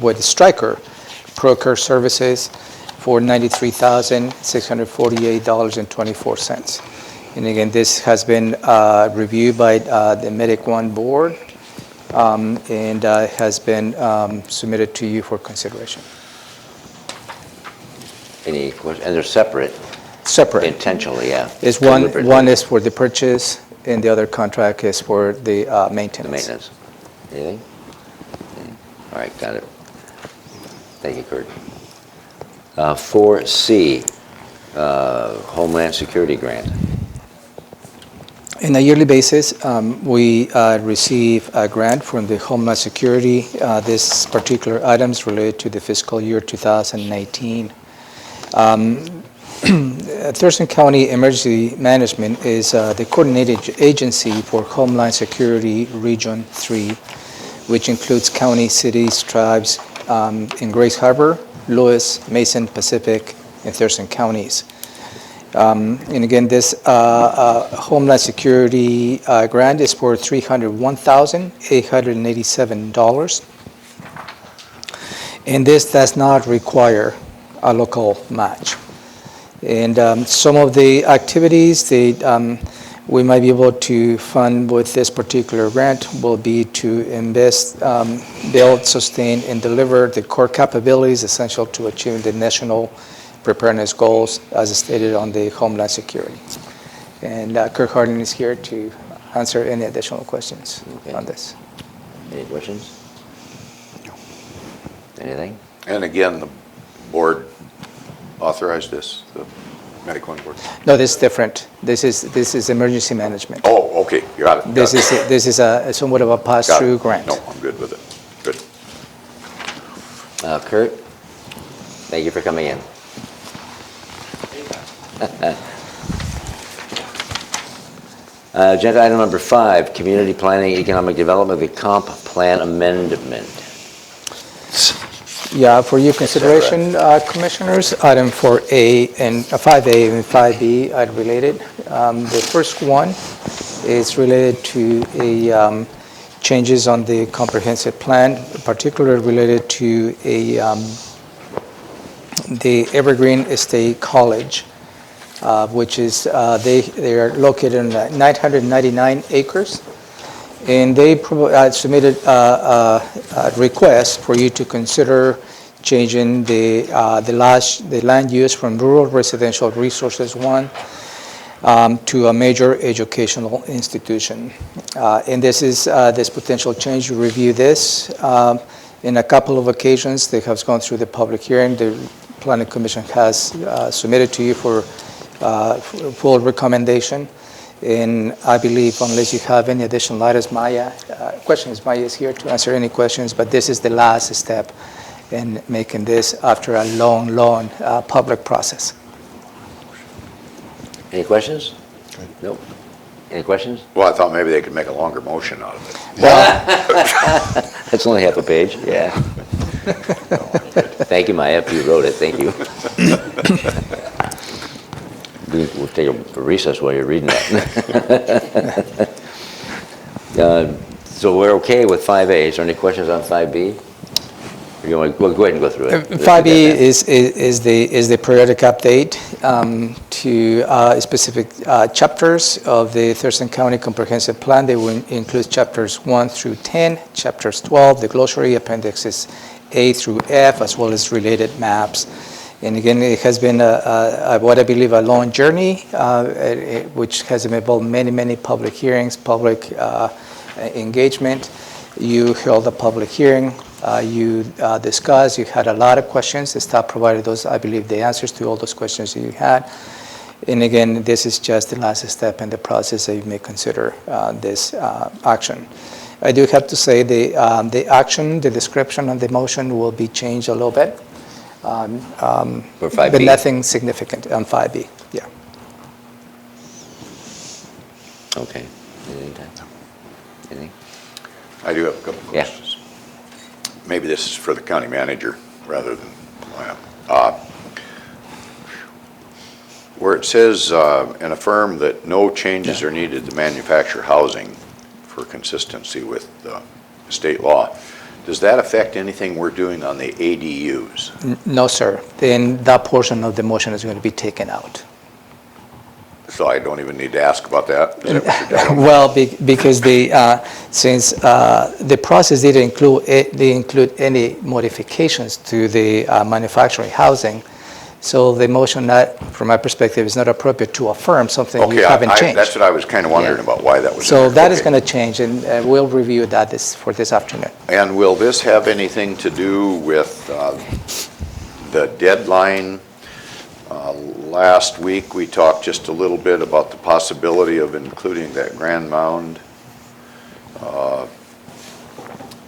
with Stryker Procure Services for $93,648.24. And again, this has been reviewed by the Medic One board, and has been submitted to you for consideration. Any questions? And they're separate Separate. intentionally, yeah. Is Deliberately. one is for the purchase, and the other contract is for the The maintenance. maintenance. Anything? All right, got it. Thank you, Kurt. 4C, Homeland Security Grant. On a yearly basis, we receive a grant from the Homeland Security. This particular items related to the fiscal year 2019. Thurston County Emergency Management is the coordinating agency for Homeland Security Region 3, which includes counties, cities, tribes in Grace Harbor, Lewis, Mason, Pacific, and Thurston counties. And again, this Homeland Security grant is for $301,887. And this does not require a local match. And some of the activities that we might be able to fund with this particular grant will be to invest, build, sustain, and deliver the core capabilities essential to achieving the national preparedness goals as stated on the Homeland Security. And Kirk Harding is here to answer any additional questions on this. Any questions? No. Anything? And again, the board authorized this, the medical board? No, this is different. This is emergency management. Oh, okay, you got it. This is a somewhat of a pass-through grant. No, I'm good with it. Good. Kurt, thank you for coming in. Agenda item number 5, Community Planning, Economic Development, the Comp Plan Amendment. Yeah, for your consideration, Commissioners, item 4A and 5A and 5B are related. The first one is related to changes on the comprehensive plan, particularly related to the Evergreen State College, which is they are located in 999 acres. And they submitted a request for you to consider changing the land use from rural residential resources 1 to a major educational institution. And this is this potential change. You review this in a couple of occasions. They have gone through the public hearing. The Planning Commission has submitted to you for full recommendation. And I believe, unless you have any additional items, Maya is here to answer any questions, but this is the last step in making this after a long public process. Any questions? Nope. Any questions? Well, I thought maybe they could make a longer motion out of it. That's only half a page, yeah. Thank you, Maya, if you wrote it, thank you. We'll take a recess while you're reading that. So we're okay with 5A. Is there any questions on 5B? Or you want to go ahead and go through it. 5B is the periodic update to specific chapters of the Thurston County Comprehensive Plan. They will include chapters 1 through 10, chapters 12, the glossary, appendixes A through F, as well as related maps. And again, it has been what I believe a long journey, which has involved many public hearings, public engagement. You held a public hearing. You discussed. You had a lot of questions. The staff provided those, I believe, the answers to all those questions that you had. And again, this is just the last step in the process that you may consider this action. I do have to say the action, the description of the motion will be changed a little bit. For 5B? But nothing significant on 5B, yeah. Okay. Anything? I do have a couple of Yeah. questions. Maybe this is for the county manager rather than Maya. Where it says, and affirm that no changes are needed to manufacture housing for consistency with state law. Does that affect anything we're doing on the ADUs? No, sir. Then that portion of the motion is going to be taken out. So I don't even need to ask about that? Is that what you're telling me? Well, because since the process didn't include any modifications to the manufacturing housing, so the motion, from my perspective, is not appropriate to affirm something you Okay, haven't changed. that's what I was kind of wondering Yeah. about, why that was in So there. that is Okay. going to change, and we'll review that for this afternoon. And will this have anything to do with the deadline? Last week, we talked just a little bit about the possibility of including that Grand Mound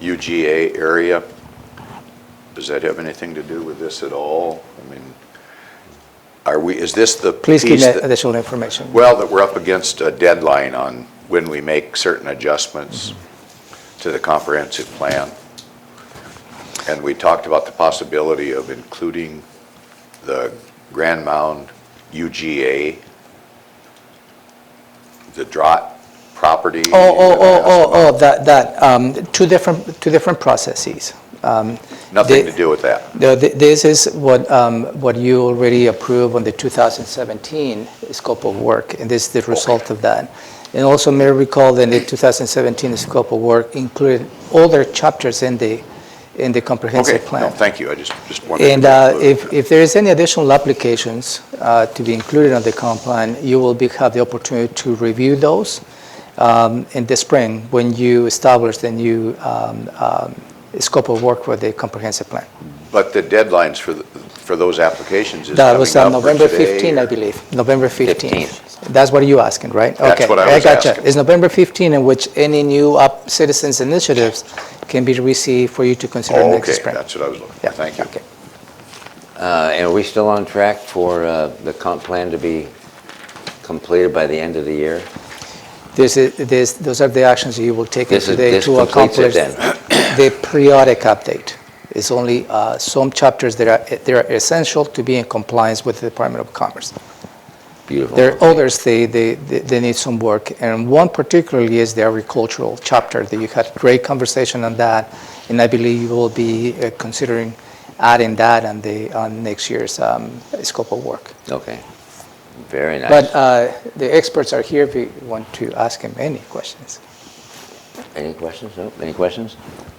UGA area. Does that have anything to do with this at all? I mean, is this the Please give piece me that, additional information. well, that we're up against a deadline on when we make certain adjustments to the comprehensive plan? And we talked about the possibility of including the Grand Mound UGA, the Drott property. Two different processes. Nothing to do with that. This is what you already approved on the 2017 scope of work, and this is the result of that. And also, may I recall that the 2017 scope of work included other chapters in the comprehensive Okay, plan. no, thank you, I just wanted to. And if there is any additional applications to be included on the comp plan, you will have the opportunity to review those in the spring when you establish the new scope of work for the comprehensive plan. But the deadlines for those applications is That was coming up for November today, 15, I or- believe, November 15. 15th. That's what you're asking, right? That's Okay, what I was gotcha. asking. It's November 15 in which any new citizens initiatives can be received for you to consider Oh, next okay, spring. that's what I was looking Yeah, for, thank you. okay. And are we still on track for the comp plan to be completed by the end of the year? Those are the actions you will take today This to completes it accomplish then? the periodic update. It's only some chapters that are essential to be in compliance with the Department of Commerce. Beautiful. There are others, they need some work, and one particularly is the agricultural chapter, that you had great conversation on that, and I believe you will be considering adding that on next year's scope of work. Okay, very nice. But the experts are here if you want to ask them any questions. Any questions? No? Any questions?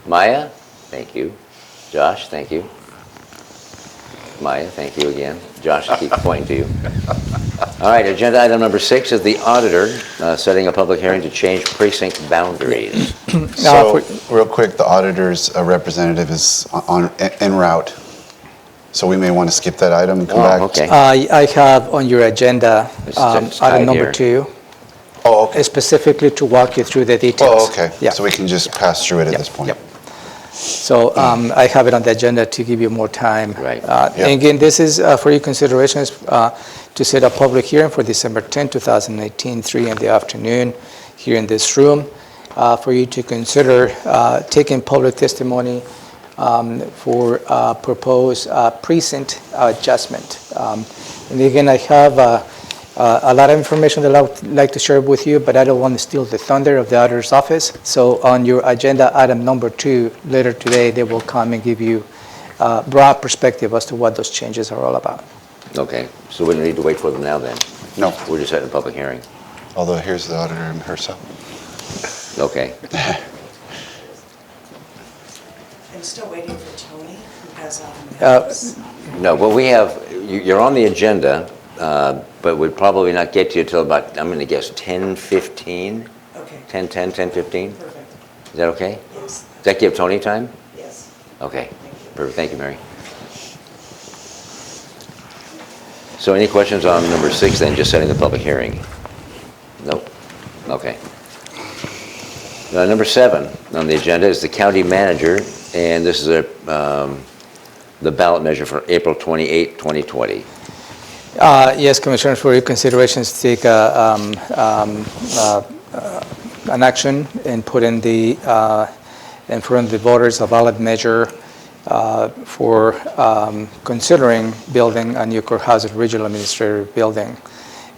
Maya, thank you. Josh, thank you. Maya, thank you again. Josh keeps pointing to you. All right, agenda item number 6 is the auditor setting a public hearing to change precinct boundaries. So, real quick, the auditor's representative is en route. So we may want to skip that item and come back. Okay. I have on your agenda It's tied item number here. 2, Oh, okay. specifically to walk you through the details. Oh, okay. Yeah. So we can just pass through it at this point. Yep. So I have it on the agenda to give you more time. Right. Yeah. And again, this is for your considerations to set a public hearing for December 10, 2018, 3 in the afternoon here in this room, for you to consider taking public testimony for proposed precinct adjustment. And again, I have a lot of information that I would like to share with you, but I don't want to steal the thunder of the auditor's office. So on your agenda item number 2, later today, they will come and give you a broad perspective as to what those changes are all about. Okay, so we don't need to wait for them now then? No, We're just having a public hearing? although here's the auditor herself. Okay. I'm still waiting for Tony because No, well, we have, you're on the agenda, but we'd probably not get to you till about, I'm going to guess, 10:15? okay, 10:10, 10:15? Is perfect. that okay? Yes, Does that give Tony time? yes. Okay, perfect, thank you, Mary. So any questions on number 6 then, just setting the public hearing? Nope, okay. Number 7 on the agenda is the county manager, and this is the ballot measure for April 28, 2020. Yes, Commissioners, for your considerations, take an action and put in front of the voters a ballot measure for considering building a new courthouse at Regional Administrative Building.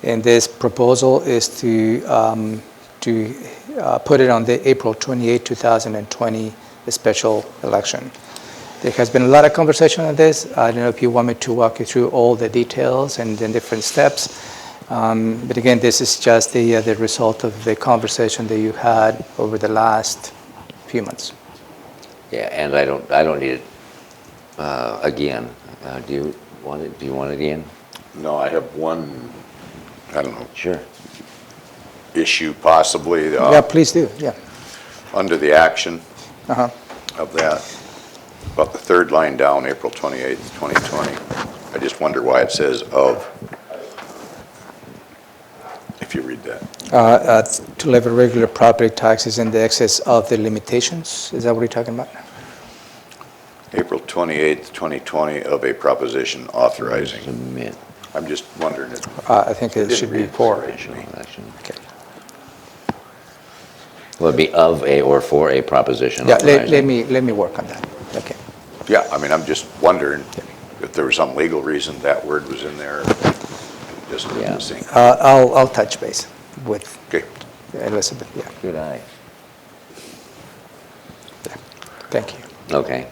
And this proposal is to put it on the April 28, 2020 special election. There has been a lot of conversation on this. I don't know if you want me to walk you through all the details and the different steps, But again, this is just the result of the conversation that you had over the last few months. Yeah, and I don't need it again. Do you want it? Do you want it again? No, I have one, I don't know, Sure. issue possibly. Yeah, please do, yeah. Under the action Uh-huh. of that, about the third line down, April 28th, 2020. I just wonder why it says "of," if you read that. To levy regular property taxes in the excess of the limitations, is that what you're talking about? April 28th, 2020, of a proposition authorizing. Submit. I'm just wondering. I think it should be for. Action. Okay. Will it be of a or for a proposition? Yeah, authorizing? let me work on that, okay. Yeah, I mean, I'm just wondering if there was some legal reason that word was in there. Just Yeah. missing. I'll touch base with Okay. Elizabeth, yeah. Good eye. Thank you. Okay.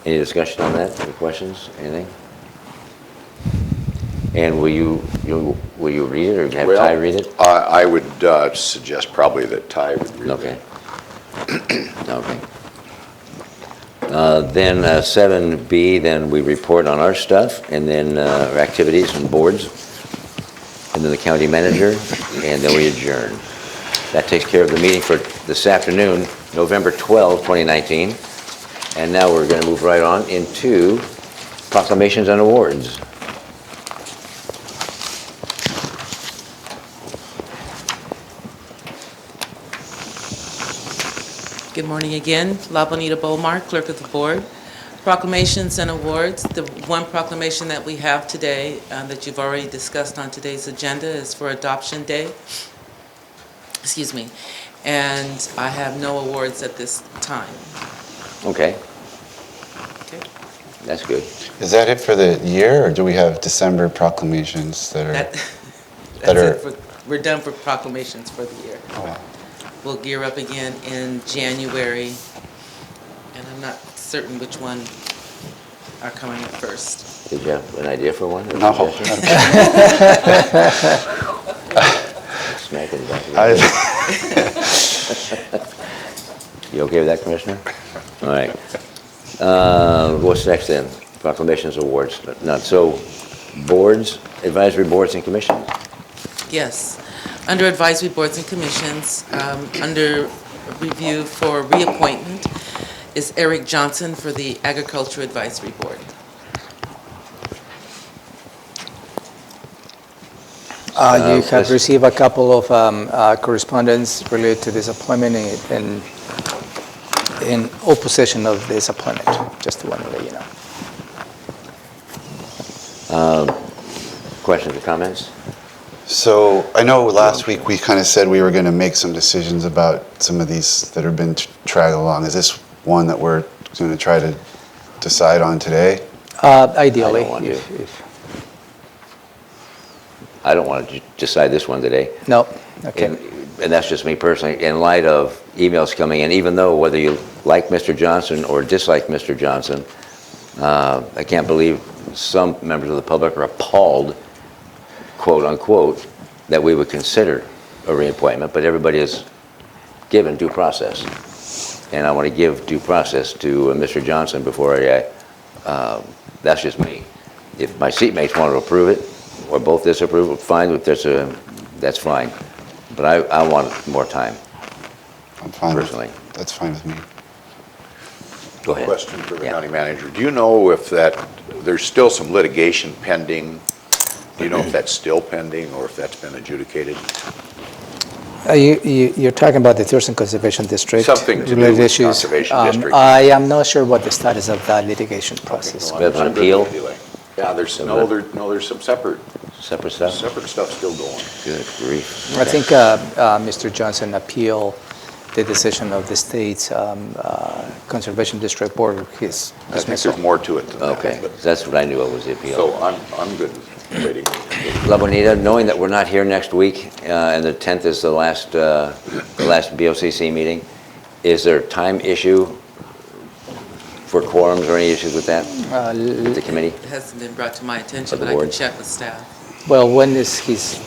Any discussion on that? Any questions? Anything? And will you read it or have Well, Ty read it? I would suggest probably that Ty would read Okay. it. Okay. Then 7B, then we report on our stuff, and then our activities and boards, and then the county manager, and then we adjourn. That takes care of the meeting for this afternoon, November 12, 2019. And now we're going to move right on into proclamations and awards. Good morning again. La Bonita Beaumar, Clerk of the Board. Proclamations and awards. The one proclamation that we have today that you've already discussed on today's agenda is for Adoption Day. Excuse me. And I have no awards at this time. Okay, Okay. that's good. Is that it for the year, or do we have December proclamations that are? That's are- it. We're done for proclamations for the year. Oh, We'll gear up again in January, and I'm not certain which one are coming up first. Did you have an idea for one? or a No. suggestion? Smack in the back of the I- head. You okay with that, Commissioner? All right. What's next then? Proclamations, awards. None. So, boards, advisory boards and commissions. Yes. Under advisory boards and commissions, under review for reappointment is Eric Johnson for the Agriculture Advisory Board. You have let's- received a couple of correspondence related to this appointment in opposition of this appointment, just to want to let you know. Questions or comments? So I know last week we kind of said we were going to make some decisions about some of these that have been dragged along. Is this one that we're going to try to decide on today? Ideally, I don't want to. if I don't want to decide this one today. no, okay. And that's just me personally, in light of emails coming in, even though whether you like Mr. Johnson or dislike Mr. Johnson, I can't believe some members of the public are appalled, quote unquote, that we would consider a reappointment, but everybody is given due process. And I want to give due process to Mr. Johnson before that's just me. If my seatmates want to approve it, or both disapprove, fine, if that's fine. But I want more time, I'm fine with- personally. That's fine with me. Go ahead. Question for the Yeah. county manager. Do you know if there's still some litigation pending? Do you know if that's still pending or if that's been adjudicated? You're talking about the Thurston Conservation District? Something to do related with issues. Conservation District. I am not sure what the status of that litigation process. We have an appeal? Yeah, there's some separate stuff still going. Good grief. I think Mr. Johnson appealed the decision of the state's Conservation District Board, his I think dismissal. there's more to it than that. Okay, but- that's what I knew it was the appeal. So I'm good with waiting. La Bonita, knowing that we're not here next week, and the 10th is the last BoCC meeting, is there a time issue for quorums or any issues with that, with the committee? It hasn't been brought to my Of attention, the but I can board. check with staff. Well, when is his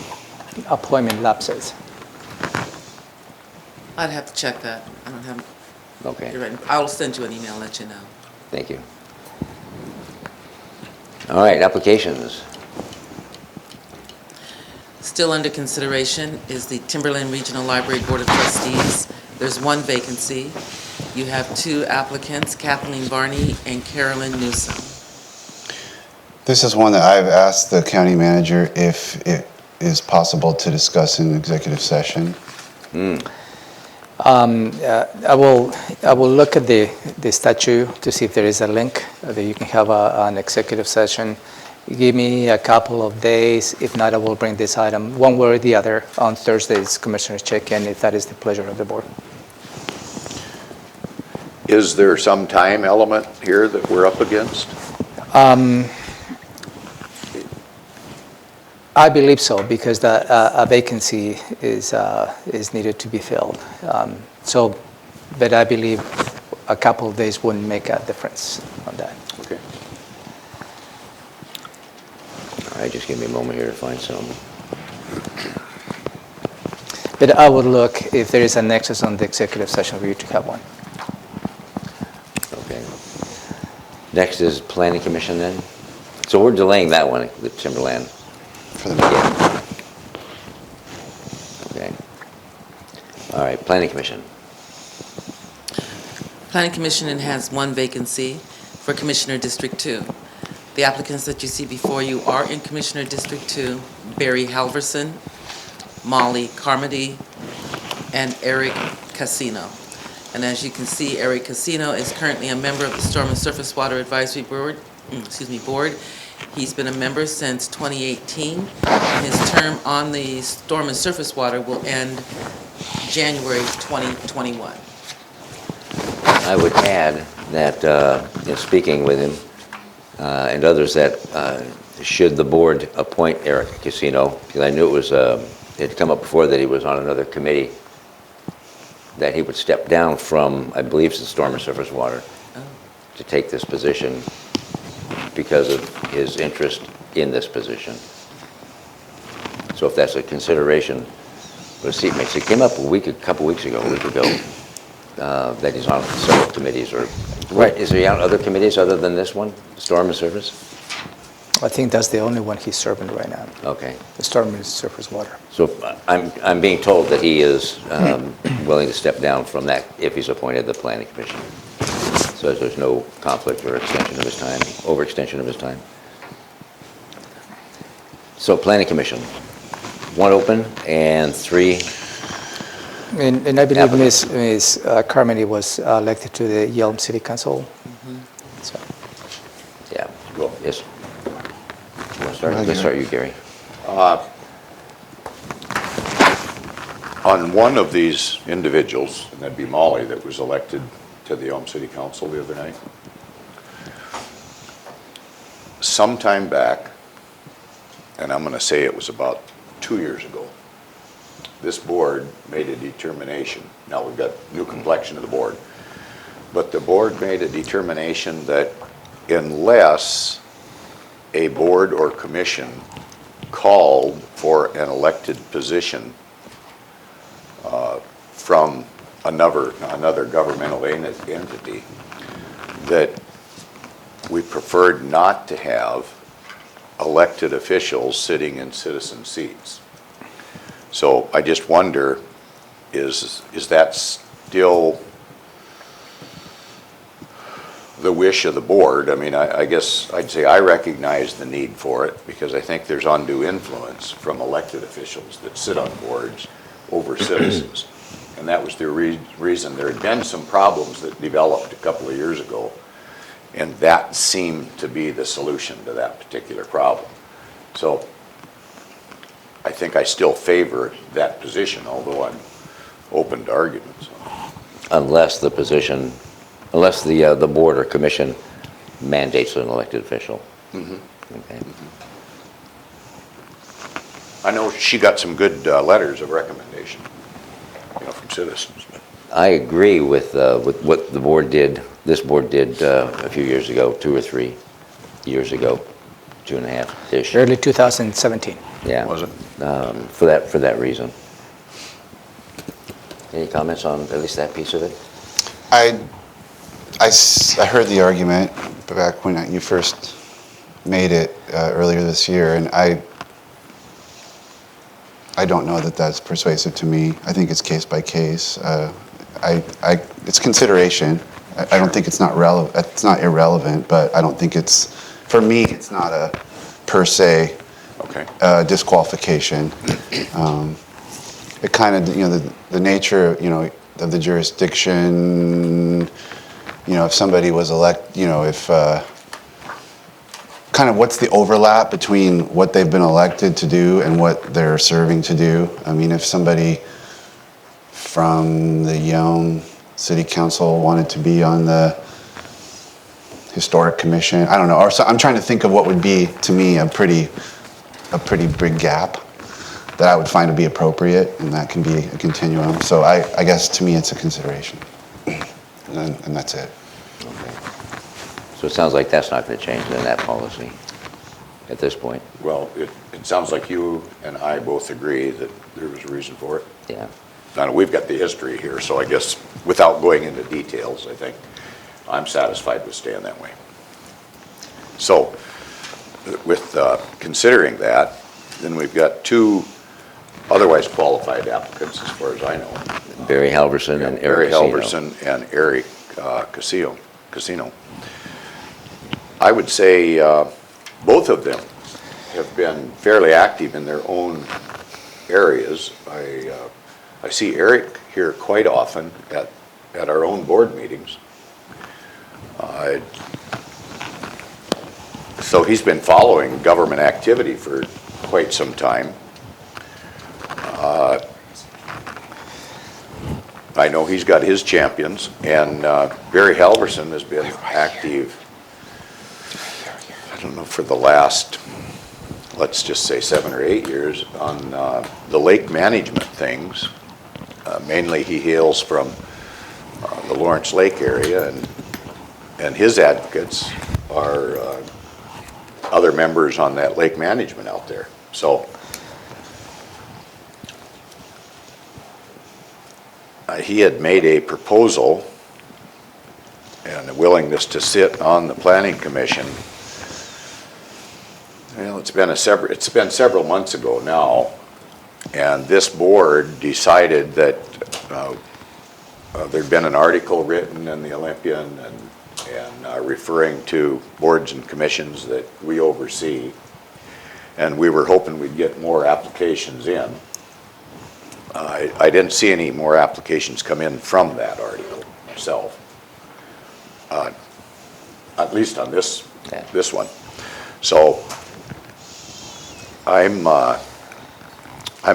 appointment lapses. I'd have to check that. I don't have, Okay, you're right. I'll send you an email, let you know. thank you. All right, applications. Still under consideration is the Timberland Regional Library Board of Trustees. There's one vacancy. You have two applicants, Kathleen Varney and Carolyn Newsom. This is one that I've asked the county manager if it is possible to discuss in executive session. I will look at the statute to see if there is a link that you can have an executive session. Give me a couple of days. If not, I will bring this item one way or the other on Thursday's commissioners check-in, if that is the pleasure of the board. Is there some time element here that we're up against? I believe so, because a vacancy is needed to be filled. But I believe a couple of days wouldn't make a difference on that. Okay. All right, just give me a moment here to find some. But I would look if there is a nexus on the executive session for you to have one. Okay. Next is Planning Commission then. So we're delaying that one, the Timberland. For the meeting. Okay. All right, Planning Commission. Planning Commission has one vacancy for Commissioner District 2. The applicants that you see before you are in Commissioner District 2, Barry Halverson, Molly Carmody, and Eric Casino. And as you can see, Eric Casino is currently a member of the Storm and Surface Water Advisory Board. He's been a member since 2018, and his term on the Storm and Surface Water will end January 2021. I would add that, in speaking with him and others, that should the board appoint Eric Casino, because I knew it had come up before that he was on another committee, that he would step down from, I believe it's the Storm and Surface Water, to take this position because of his interest in this position. So if that's a consideration, what a seat makes. It came up a couple weeks ago, that he's on several committees, or, right, is he on other committees other than this one, Storm and Surface? I think that's the only one he's serving right now, Okay. the Storm and Surface Water. So I'm being told that he is willing to step down from that if he's appointed the Planning Commission. So there's no conflict or extension of his time, overextension of his time. So Planning Commission, one open and three. And I believe Applicants. Ms. Carmody was elected to the Yelm City Council. So, Yeah. Go. Yes. You want to start? Let's start you, Gary. On one of these individuals, and that'd be Molly, that was elected to the Elm City Council the other night, sometime back, and I'm going to say it was about 2 years ago, this board made a determination. Now we've got new complexion of the board, but the board made a determination that unless a board or commission called for an elected position from another governmental entity, that we preferred not to have elected officials sitting in citizen seats. So I just wonder, is that still the wish of the board? I mean, I guess I'd say I recognize the need for it, because I think there's undue influence from elected officials that sit on boards over citizens. And that was the reason. There had been some problems that developed a couple of years ago, and that seemed to be the solution to that particular problem. So I think I still favor that position, although I'm open to arguments. Unless the board or commission mandates an elected official. Mm-hmm. Okay. I know she got some good letters of recommendation, from citizens. But I agree with what the board did, this board did a few years ago, 2 or 3 years ago. 2.5-ish. Early 2017. Yeah. Was it? For that reason. Any comments on at least that piece of it? I heard the argument back when you first made it earlier this year, and I don't know that that's persuasive to me. I think it's case by case. It's consideration. I don't think it's not relevant. It's not irrelevant, but I don't think it's, for me, it's not a per se Okay. disqualification. It kind of, the nature, of the jurisdiction, if somebody was if kind of what's the overlap between what they've been elected to do and what they're serving to do. I mean, if somebody from the Yelm City Council wanted to be on the Historic Commission, I don't know. Or so I'm trying to think of what would be, to me, a pretty big gap that I would find to be appropriate, and that can be a continuum. So I guess to me it's a consideration, and that's it. So it sounds like that's not going to change then, that policy, at this point. Well, it sounds like you and I both agree that there was a reason for it. Yeah. Now, we've got the history here, so I guess without going into details, I think I'm satisfied with staying that way. So, with considering that, then we've got two otherwise qualified applicants, as far as I know. Barry Halverson and Barry Eric Casino. Halverson and Eric Casino. I would say both of them have been fairly active in their own areas. I see Eric here quite often at our own board meetings. So he's been following government activity for quite some time. I know he's got his champions, and Barry Halverson has been active, I don't know, for the last, let's just say 7 or 8 years on the lake management things. Mainly he hails from the Lawrence Lake area, and his advocates are other members on that lake management out there. So he had made a proposal and a willingness to sit on the planning commission. Well, it's been several months ago now, and this board decided that there'd been an article written in the Olympian and referring to boards and commissions that we oversee, and we were hoping we'd get more applications in. I didn't see any more applications come in from that article myself, at least on this one. So I'm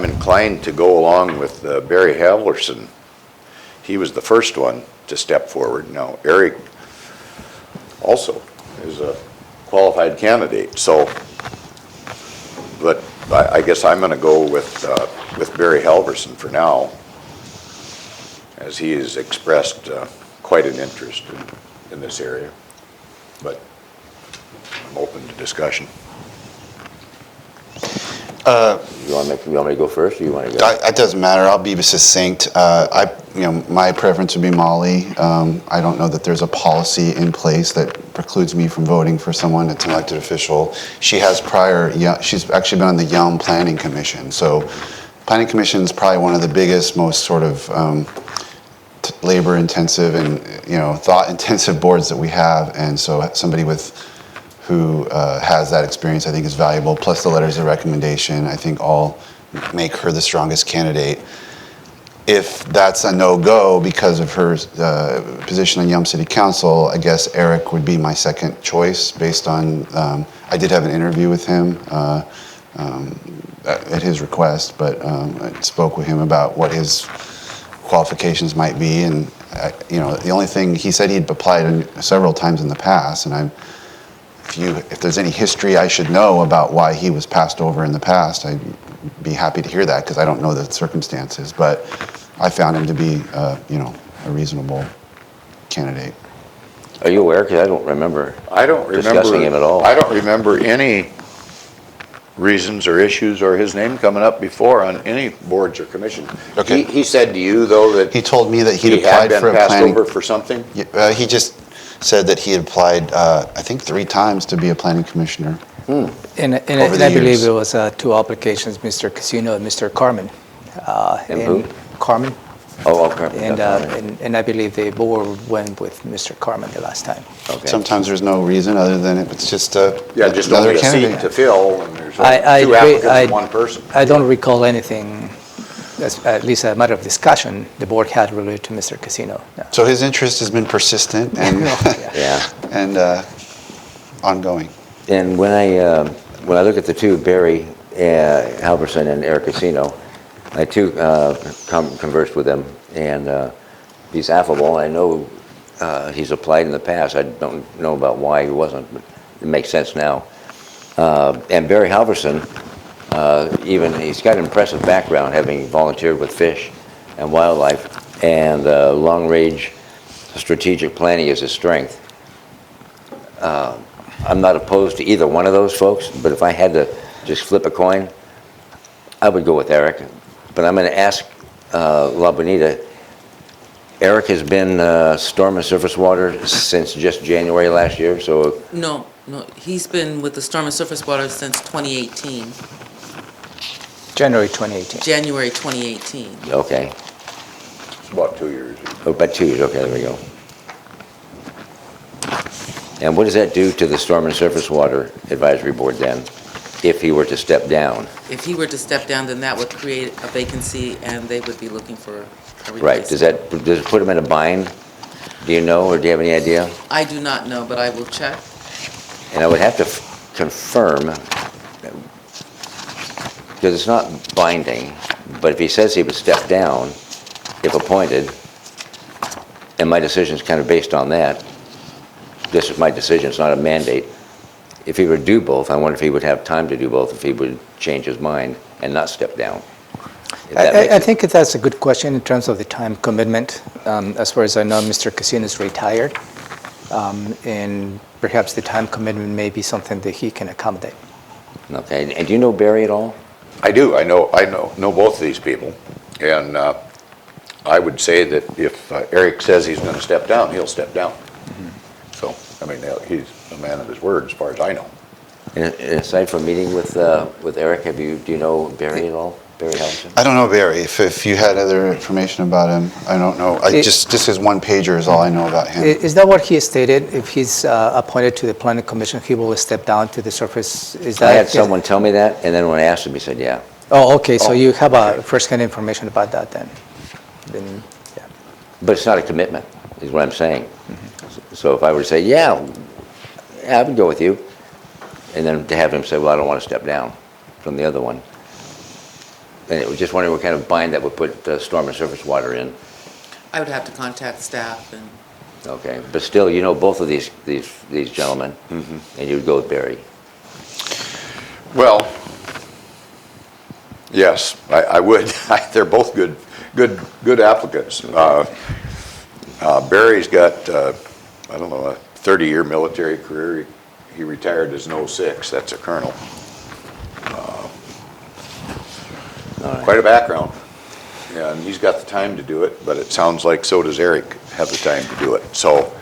inclined to go along with Barry Halverson. He was the first one to step forward. Now, Eric also is a qualified candidate. So, but I guess I'm going to go with Barry Halverson for now, as he has expressed quite an interest in this area. But I'm open to discussion. You want me to go first, or you want to go? It doesn't matter. I'll be succinct. My preference would be Molly. I don't know that there's a policy in place that precludes me from voting for someone that's an elected official. She has she's actually been on the Yelm Planning Commission. So, Planning Commission is probably one of the biggest, most sort of labor-intensive and thought-intensive boards that we have. And so, somebody who has that experience, I think, is valuable. Plus the letters of recommendation, I think, all make her the strongest candidate. If that's a no-go because of her position on Yelm City Council, I guess Eric would be my second choice based on, I did have an interview with him at his request, but I spoke with him about what his qualifications might be. And, the only thing, he said he'd applied several times in the past, and if there's any history I should know about why he was passed over in the past, I'd be happy to hear that, because I don't know the circumstances. But I found him to be, a reasonable candidate. Are you aware? Because I don't remember discussing him at all. I don't remember any reasons or issues or his name coming up before on any boards or commissions. Okay. He said to you, though, that He told me that he'd he had applied been for a passed planning. over for something? He just said that he had applied, I think 3 times to be a planning commissioner. And Over the I believe years. it was 2 applications, Mr. Casino and Mr. Carmen. And who? Carmen. Oh, okay. And I believe the board went with Mr. Carmen the last time. Okay. Sometimes there's no reason other than it's just Yeah, just another only a seat candidate. to fill, and there's I 2 agree. applicants and 1 person. I don't recall anything, at least a matter of discussion, the board had related to Mr. Casino. No. So his interest has been persistent and, Yeah. and ongoing. And when I look at the 2, Barry Halverson and Eric Casino, I too conversed with him, and he's affable. I know he's applied in the past. I don't know about why he wasn't, but it makes sense now. And Barry Halverson, he's got an impressive background, having volunteered with fish and wildlife, and long-range strategic planning is his strength. I'm not opposed to either one of those folks, but if I had to just flip a coin, I would go with Eric. But I'm going to ask La Bonita. Eric has been storm and surface water since just January last year, so No, he's been with the Storm and Surface Water since 2018, January 2018. January 2018. okay. It's about 2 years. Oh, about 2 years, okay, there we go. And what does that do to the Storm and Surface Water Advisory Board then, if he were to step down? If he were to step down, then that would create a vacancy, and they would be looking for a replacement. Right, does it put him in a bind? Do you know, or do you have any idea? I do not know, but I will check. And I would have to confirm, because it's not binding, but if he says he would step down, if appointed, and my decision's kind of based on that, this is my decision, it's not a mandate. If he would do both, I wonder if he would have time to do both, if he would change his mind and not step down. If that makes I it- think that's a good question in terms of the time commitment. As far as I know, Mr. Casino is retired, and perhaps the time commitment may be something that he can accommodate. Okay, and do you know Barry at all? I do. I know both of these people, and I would say that if Eric says he's going to step down, he'll step down. So, I mean, he's a man of his word, as far as I know. And aside from meeting with Eric, do you know Barry at all? Barry Halverson? I don't know Barry. If you had other information about him, I don't know. Just his 1-pager is all I know about him. Is that what he stated? If he's appointed to the planning commission, he will step down to the surface? Is that? I had someone tell me that, and then when I asked him, he said, yeah. Oh, okay, so you have a first-hand information about that then? Then, yeah. But it's not a commitment, is what I'm saying. So if I were to say, yeah, I would go with you, and then to have him say, well, I don't want to step down from the other one. And it was just wondering what kind of bind that would put storm and surface water in. I would have to contact staff, and Okay, but still, you know both of these gentlemen, and you'd go with Barry. Well, yes, I would. They're both good applicants. Barry's got, I don't know, a 30-year military career. He retired as an 06. That's a colonel. Quite a background. Yeah, and he's got the time to do it, but it sounds like so does Eric have the time to do it. So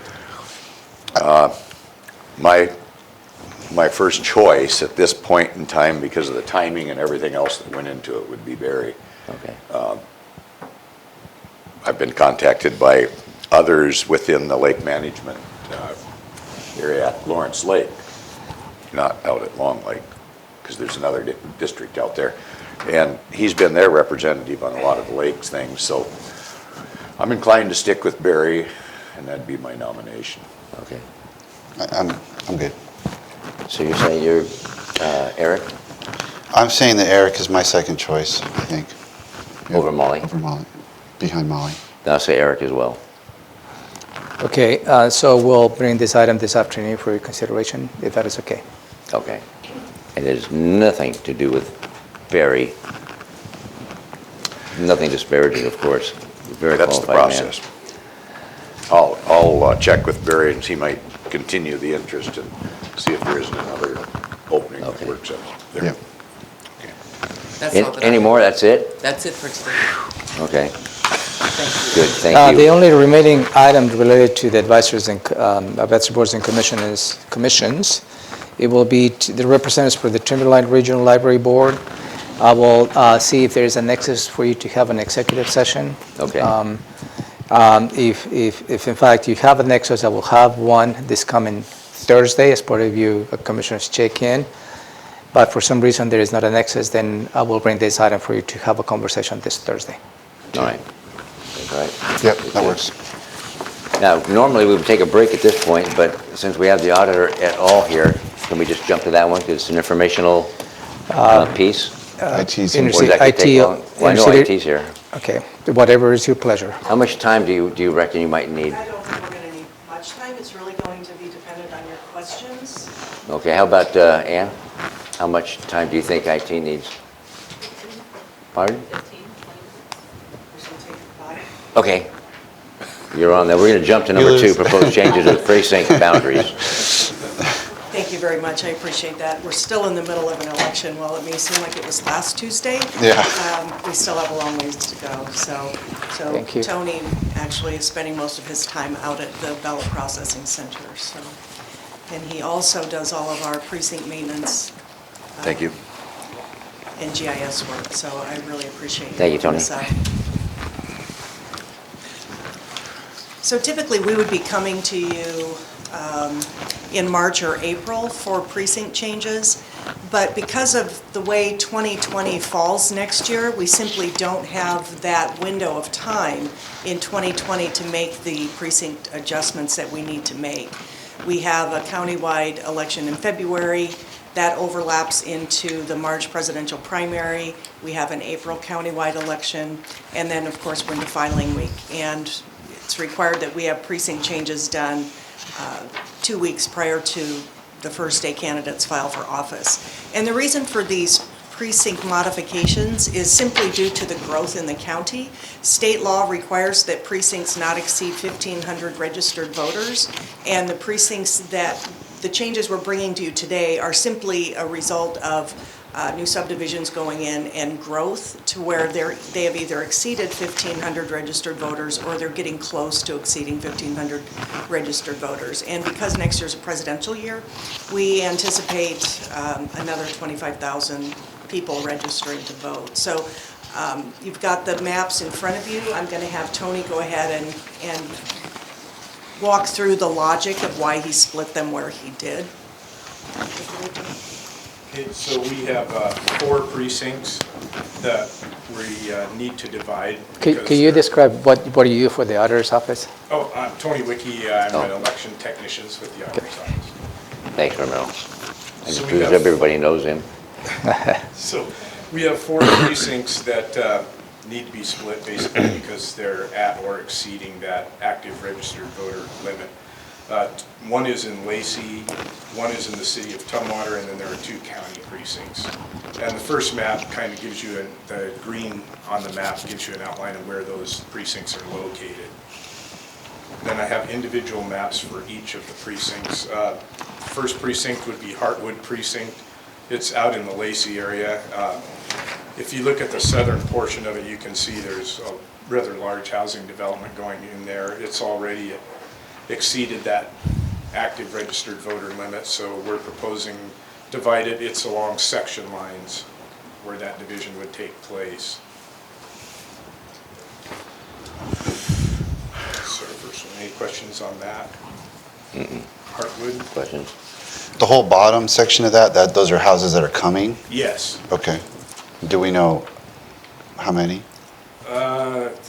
my first choice at this point in time, because of the timing and everything else that went into it, would be Barry. Okay. I've been contacted by others within the lake management area at Lawrence Lake, not out at Long Lake, because there's another district out there. And he's been their representative on a lot of the lakes things, so I'm inclined to stick with Barry, and that'd be my nomination. Okay. I'm good. So you're saying you're Eric I'm saying that Eric is my second choice, I think. Yeah, over Molly? Over Molly, behind Molly. Then I'll say Eric as well. Okay, so we'll bring this item this afternoon for your consideration, if that is okay. Okay. And it has nothing to do with Barry. Nothing disparaging, of course. Very That's the qualified man. process. I'll check with Barry and he might continue the interest and see if there isn't another opening that Okay. works out there. Yeah. That's all that I Any have. more? That's it? That's it for today. Okay, Thank you. good, thank The you. only remaining item related to the advisories and advisory boards and commissions, it will be the representatives for the Timberline Regional Library Board. I will see if there is a nexus for you to have an executive session. Okay. If in fact you have a nexus, I will have one this coming Thursday as part of your commissioners check-in. But for some reason there is not a nexus, then I will bring this item for you to have a conversation this Thursday. All right. All right. Yep, that works. Now, normally we would take a break at this point, but since we have the auditor at all here, can we just jump to that one? Because it's an informational piece. IT's Inter- Or does that could take IT long? Well, I know intercity- IT's here. Okay, whatever is your pleasure. How much time do you reckon you might need? I don't think we're going to need much time. It's really going to be dependent on your questions. Okay, how about Ann? How much time do you think IT needs? Pardon? We're going to take 5. Okay. You're on there. We're going to jump to number You 2, lose. proposed changes to precinct boundaries. Thank you very much. I appreciate that. We're still in the middle of an election. While it may seem like it was last Tuesday, Yeah. we still have a long ways to go. So Thank you. Tony actually is spending most of his time out at the ballot processing center. So, and he also does all of our precinct maintenance Thank you. and GIS work. So I really appreciate Thank you, Tony. this up. So typically, we would be coming to you in March or April for precinct changes, but because of the way 2020 falls next year, we simply don't have that window of time in 2020 to make the precinct adjustments that we need to make. We have a countywide election in February. That overlaps into the March presidential primary. We have an April countywide election, and then, of course, we're into filing week. And it's required that we have precinct changes done 2 weeks prior to the first day candidates file for office. And the reason for these precinct modifications is simply due to the growth in the county. State law requires that precincts not exceed 1,500 registered voters, and the precincts that the changes we're bringing to you today are simply a result of new subdivisions going in and growth to where they have either exceeded 1,500 registered voters or they're getting close to exceeding 1,500 registered voters. And because next year's a presidential year, we anticipate another 25,000 people registering to vote. So you've got the maps in front of you. I'm going to have Tony go ahead and walk through the logic of why he split them where he did. Okay, so we have 4 precincts that we need to divide. Can because you they're- describe what do you do for the auditor's office? Oh, I'm Tony Wicki. I'm Oh. an election technician with the auditor's office. Thanks, Romero. I So just we presume have- everybody knows him. So we have 4 precincts that need to be split basically because they're at or exceeding that active registered voter limit. One is in Lacey, one is in the city of Tumwater, and then there are 2 county precincts. And the first map kind of gives you, the green on the map gives you an outline of where those precincts are located. Then I have individual maps for each of the precincts. First precinct would be Hardwood Precinct. It's out in the Lacey area. If you look at the southern portion of it, you can see there's a rather large housing development going in there. It's already exceeded that active registered voter limit, so we're proposing divide it. It's along section lines where that division would take place. So first, any questions on that? Hardwood? Questions? The whole bottom section of that, those are houses that are coming? Yes. Okay. Do we know how many?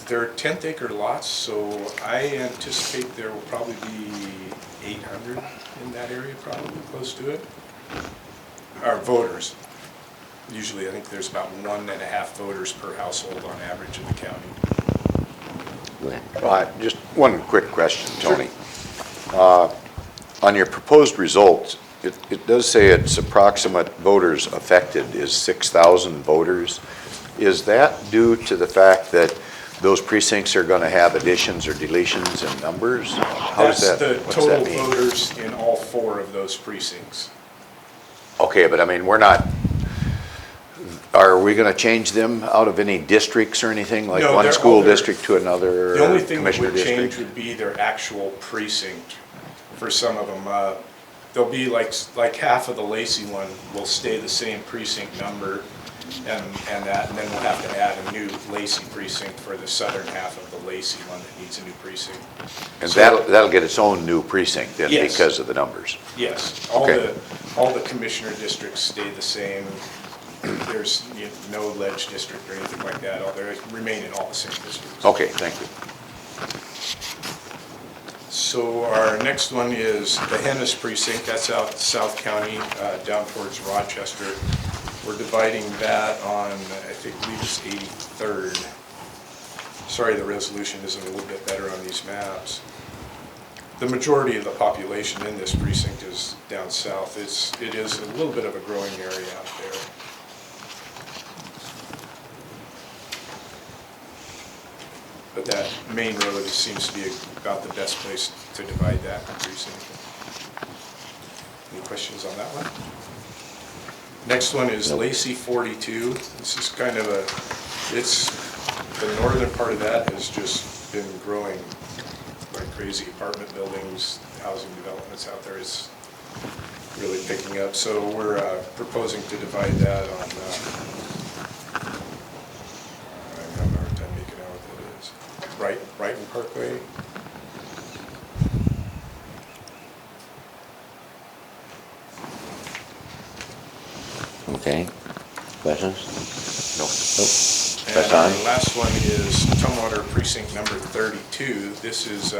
They're 10th acre lots, so I anticipate there will probably be 800 in that area, probably close to it. Our voters. Usually, I think there's about 1.5 voters per household on average in the county. Go ahead. Right, just one quick question, Tony. On your proposed results, it does say its approximate voters affected is 6,000 voters. Is that due to the fact that those precincts are going to have additions or deletions in numbers? How does That's that, the what does that total mean? voters in all 4 of those precincts. Okay, but I mean, we're not, Are we going to change them out of any districts or anything, like No, one they're school all there. district to another The only thing that commissioner would change district? would be their actual precinct for some of them. There'll be like half of the Lacey one will stay the same precinct number and that, and then we'll have to add a new Lacey precinct for the southern half of the Lacey one that needs a new precinct. And So- that'll get its own new precinct then Yes. because of the numbers? Yes, Okay. all the commissioner districts stay the same. There's no ledge district or anything like that. They remain in all the same districts. Okay, thank you. So our next one is the Hennis precinct. That's out South County, down towards Rochester. We're dividing that on, I believe it's 83rd. Sorry, the resolution isn't a little bit better on these maps. The majority of the population in this precinct is down south. It is a little bit of a growing area out there. But that main road seems to be about the best place to divide that precinct. Any questions on that one? Next one is Lacey 42. This is kind of the northern part of that has just been growing like crazy. Apartment buildings, housing developments out there is really picking up. So we're proposing to divide that on, I'm having a hard time making out what that is. Brighton Parkway. Okay. Questions? No. Nope. And Press on. the last one is Tumwater Precinct number 32. This is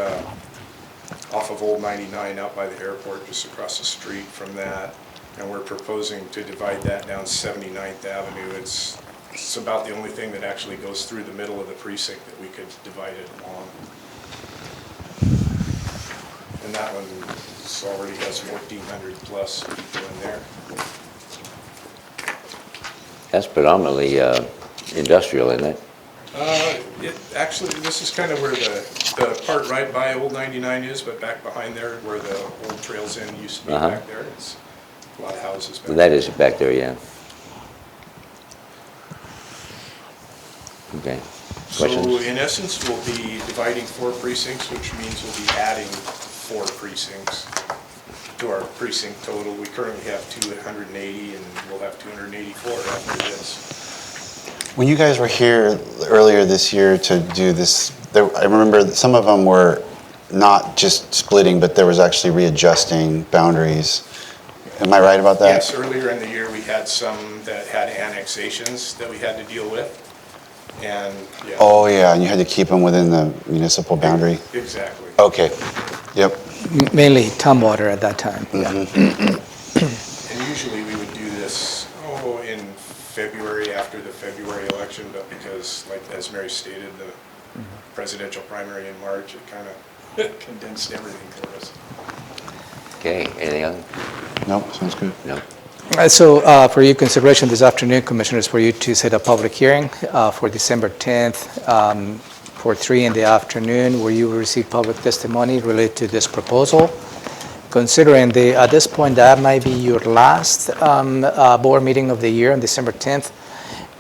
off of Old 99 out by the airport, just across the street from that. And we're proposing to divide that down 79th Avenue. It's about the only thing that actually goes through the middle of the precinct that we could divide it along. And that one already has 1,400 plus people in there. That's predominantly industrial, isn't it? Actually, this is kind of where the part right by Old 99 is, but back behind there where the old Trails Inn used to be Uh-huh. back there. It's a lot of houses back That there. is back there, yeah. Okay. So Questions? in essence, we'll be dividing 4 precincts, which means we'll be adding 4 precincts to our precinct total. We currently have 280 and we'll have 284 after this. When you guys were here earlier this year to do this, I remember that some of them were not just splitting, but there was actually readjusting boundaries. Am I right about that? Yes, earlier in the year, we had some that had annexations that we had to deal with. And, yeah. Oh, yeah, and you had to keep them within the municipal boundary? Exactly. Okay, yep. Mainly Tumwater at that time. And usually we would do this, in February after the February election, but because, like, as Mary stated, the presidential primary in March, it kind of condensed everything for us. Okay, anything else? Nope, sounds good. No. So for your consideration this afternoon, Commissioners, for you to set a public hearing for December 10th for 3 in the afternoon, where you will receive public testimony related to this proposal. Considering at this point that might be your last board meeting of the year on December 10th,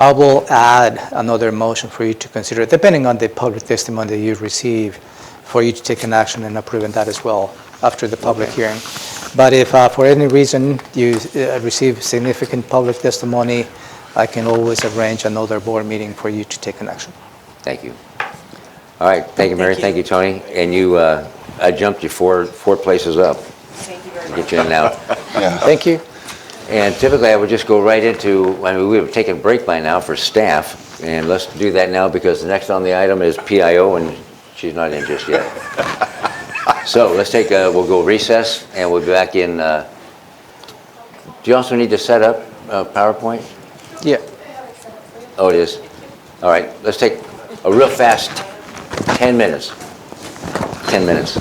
I will add another motion for you to consider, depending on the public testimony that you receive, for you to take an action and approving that as well after the public hearing. But if for any reason you receive significant public testimony, I can always arrange another board meeting for you to take an action. Thank you. All right, thank you, Mary, thank you, Tony. And you, I jumped you four places up. Thank you very much. Get you in and out. Yeah. Thank you. And typically, I would just go right into, I mean, we would have taken a break by now for staff, and let's do that now because the next on the item is PIO, and she's not in just yet. So let's take, we'll go recess, and we'll be back in, do you also need to set up PowerPoint? Yeah. Oh, it is. All right, let's take a real fast 10 minutes. 10 minutes.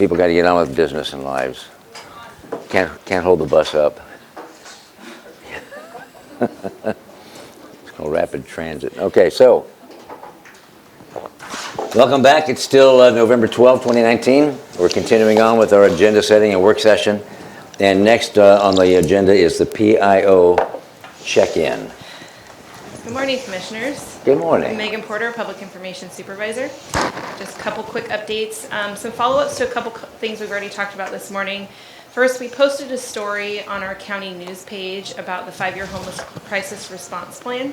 People got to get on with business and lives. Can't hold the bus up. It's called rapid transit. Okay, so welcome back. It's still November 12, 2019. We're continuing on with our agenda setting and work session. And next on the agenda is the PIO check-in. Good morning, Commissioners. Good morning. I'm Megan Porter, Public Information Supervisor. Just a couple quick updates. Some follow-ups to a couple things we've already talked about this morning. First, we posted a story on our county news page about the 5-year homeless crisis response plan.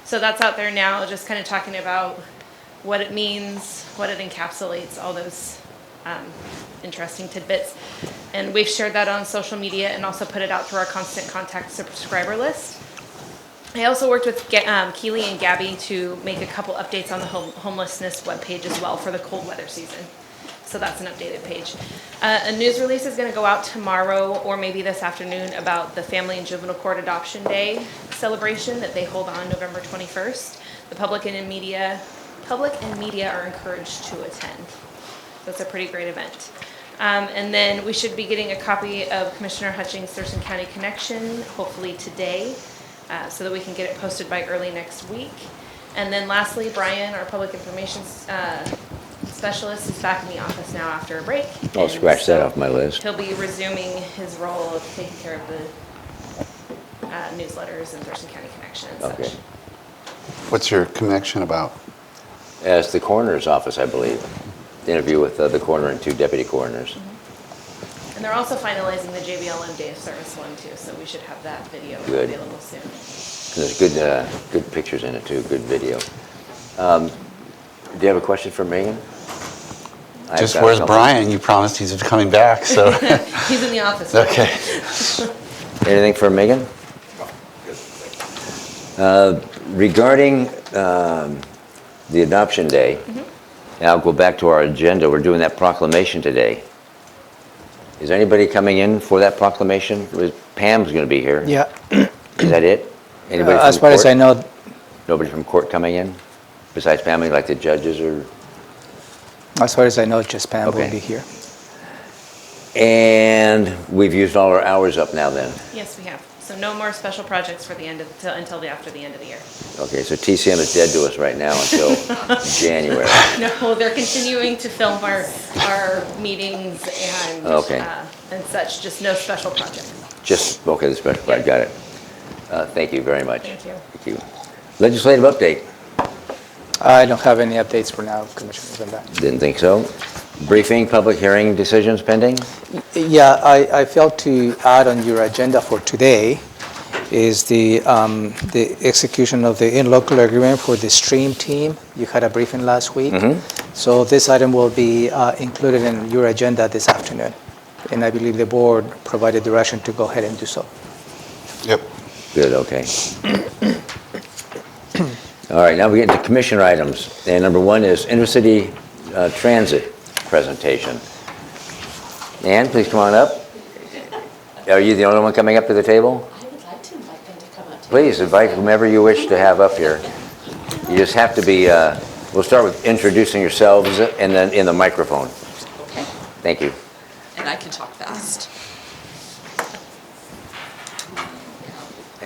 So that's out there now, just kind of talking about what it means, what it encapsulates, all those interesting tidbits. And we've shared that on social media and also put it out through our constant contact subscriber list. I also worked with Keely and Gabby to make a couple updates on the homelessness webpage as well for the cold weather season. So that's an updated page. A news release is going to go out tomorrow or maybe this afternoon about the Family and Juvenile Court Adoption Day celebration that they hold on November 21st. The public and media are encouraged to attend. That's a pretty great event. And then we should be getting a copy of Commissioner Hutchings' Thurston County Connection, hopefully today, so that we can get it posted by early next week. And then lastly, Brian, our public information specialist, is back in the office now after a break. I'll scratch that off my list. He'll be resuming his role of taking care of the newsletters and Thurston County Connection and such. Okay. What's your connection about? As the coroner's office, I believe. The interview with the coroner and 2 deputy coroners. And they're also finalizing the JBLM Day of Service one too, so we should have that video Good. available soon. There's good pictures in it too, good video. Do you have a question for Megan? Just where's Brian? You promised he's coming back, so. He's in the office. Okay. Anything for Megan? Regarding the adoption day, I'll go back to our agenda. We're doing that proclamation today. Is anybody coming in for that proclamation? Pam's going to be here. Yeah. Is that it? Anybody from As far as court? I know, Nobody from court coming in? Besides family, like the judges or? just Pam will Okay. be here. And we've used all our hours up now then? Yes, we have. So no more special projects for the end of until after the end of the year. Okay, so TCM is dead to us right now until January. No, they're continuing to film our meetings and Okay. And such. Just no special project. Just, okay, the special, I got it. Thank you very much. Thank you. Thank you. Legislative update. I don't have any updates for now, Commissioner, on that. Didn't think so. Briefing, public hearing decisions pending? Yeah, I failed to add on your agenda for today is the execution of the in-local agreement for the stream team. You had a briefing last week. So this item will be included in your agenda this afternoon. And I believe the board provided direction to go ahead and do so. Yep. Good, okay. All right, now we get into commissioner items. And number 1 is intercity transit presentation. Ann, please come on up. Are you the only one coming up to the table? I would like to invite them to come up. Please invite whomever you wish to have up here. You just have to be, we'll start with introducing yourselves and then in the microphone. Okay, Thank you. and I can talk fast.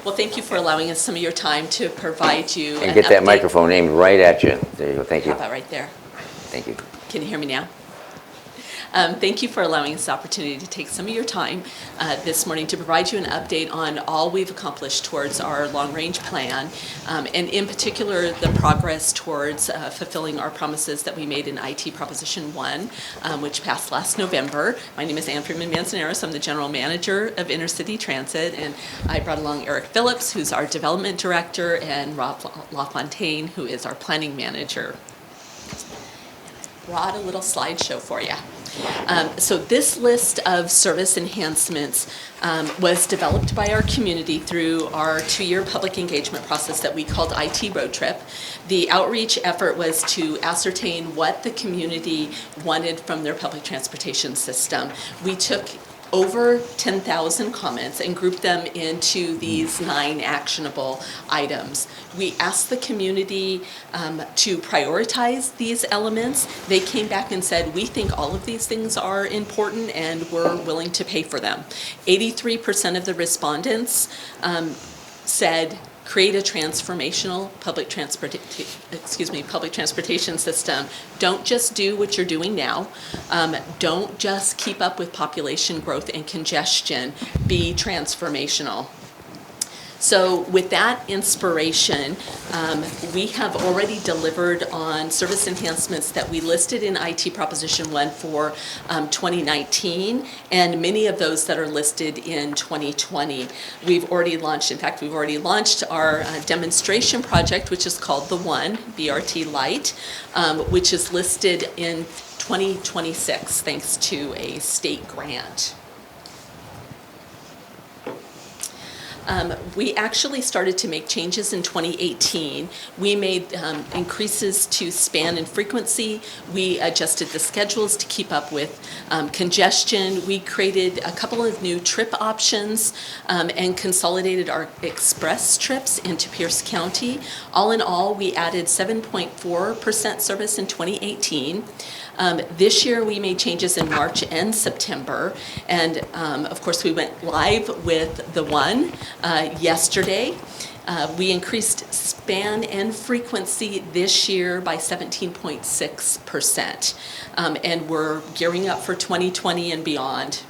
Well, thank you for allowing us some of your time to provide you And an get that update. microphone aimed right at you. There you go, thank you. How about right there? Thank you. Can you hear me now? Thank you for allowing us the opportunity to take some of your time this morning to provide you an update on all we've accomplished towards our long-range plan, and in particular, the progress towards fulfilling our promises that we made in IT Proposition 1, which passed last November. My name is Ann Freeman-Manzanares. I'm the General Manager of Intercity Transit, and I brought along Eric Phillips, who's our Development Director, and Rob LaFontaine, who is our Planning Manager. Brought a little slideshow for you. So this list of service enhancements was developed by our community through our 2-year public engagement process that we called IT Road Trip. The outreach effort was to ascertain what the community wanted from their public transportation system. We took over 10,000 comments and grouped them into these 9 actionable items. We asked the community to prioritize these elements. They came back and said, we think all of these things are important and we're willing to pay for them. 83% of the respondents said, create a transformational public transportation system. Don't just do what you're doing now. Don't just keep up with population growth and congestion. Be transformational. So with that inspiration, we have already delivered on service enhancements that we listed in IT Proposition 1 for 2019, and many of those that are listed in 2020. We've already launched, in fact, we've already launched our demonstration project, which is called The One, BRT Lite, which is listed in 2026, thanks to a state grant. We actually started to make changes in 2018. We made increases to span and frequency. We adjusted the schedules to keep up with congestion. We created a couple of new trip options and consolidated our express trips into Pierce County. All in all, we added 7.4% service in 2018. This year, we made changes in March and September, and of course, we went live with The One yesterday. We increased span and frequency this year by 17.6%, and we're gearing up for 2020 and beyond.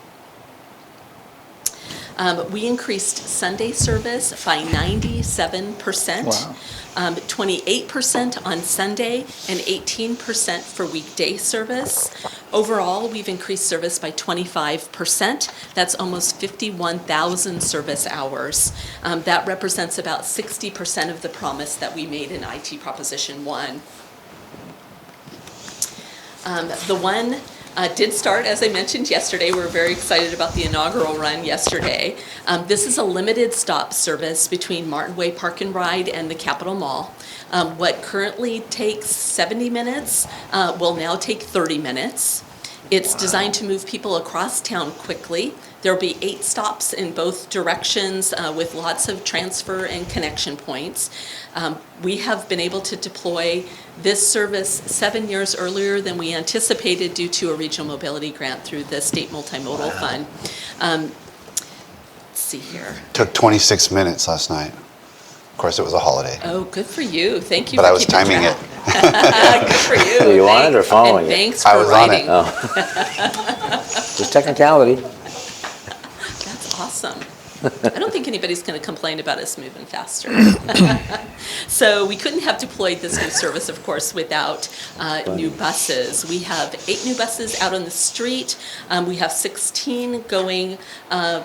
We increased Sunday service by 97%. Wow. 28% on Sunday and 18% for weekday service. Overall, we've increased service by 25%. That's almost 51,000 service hours. That represents about 60% of the promise that we made in IT Proposition 1. The One did start, as I mentioned yesterday. We're very excited about the inaugural run yesterday. This is a limited stop service between Martin Way Park and Ride and the Capitol Mall. What currently takes 70 minutes will now take 30 minutes. It's designed to move people across town quickly. There'll be 8 stops in both directions with lots of transfer and connection points. We have been able to deploy this service 7 years earlier than we anticipated due to a regional mobility grant through the State Multimodal Fund. Let's see here. Took 26 minutes last night. Of course, it was a holiday. Oh, good for you. Thank you but for I was keeping timing track. it. Good for you. So you on it or following and it? thanks for I was writing. on it. Just technicality. That's awesome. I don't think anybody's going to complain about us moving faster. So we couldn't have deployed this new service, of course, without new buses. We have 8 new buses out on the street. We have 16 going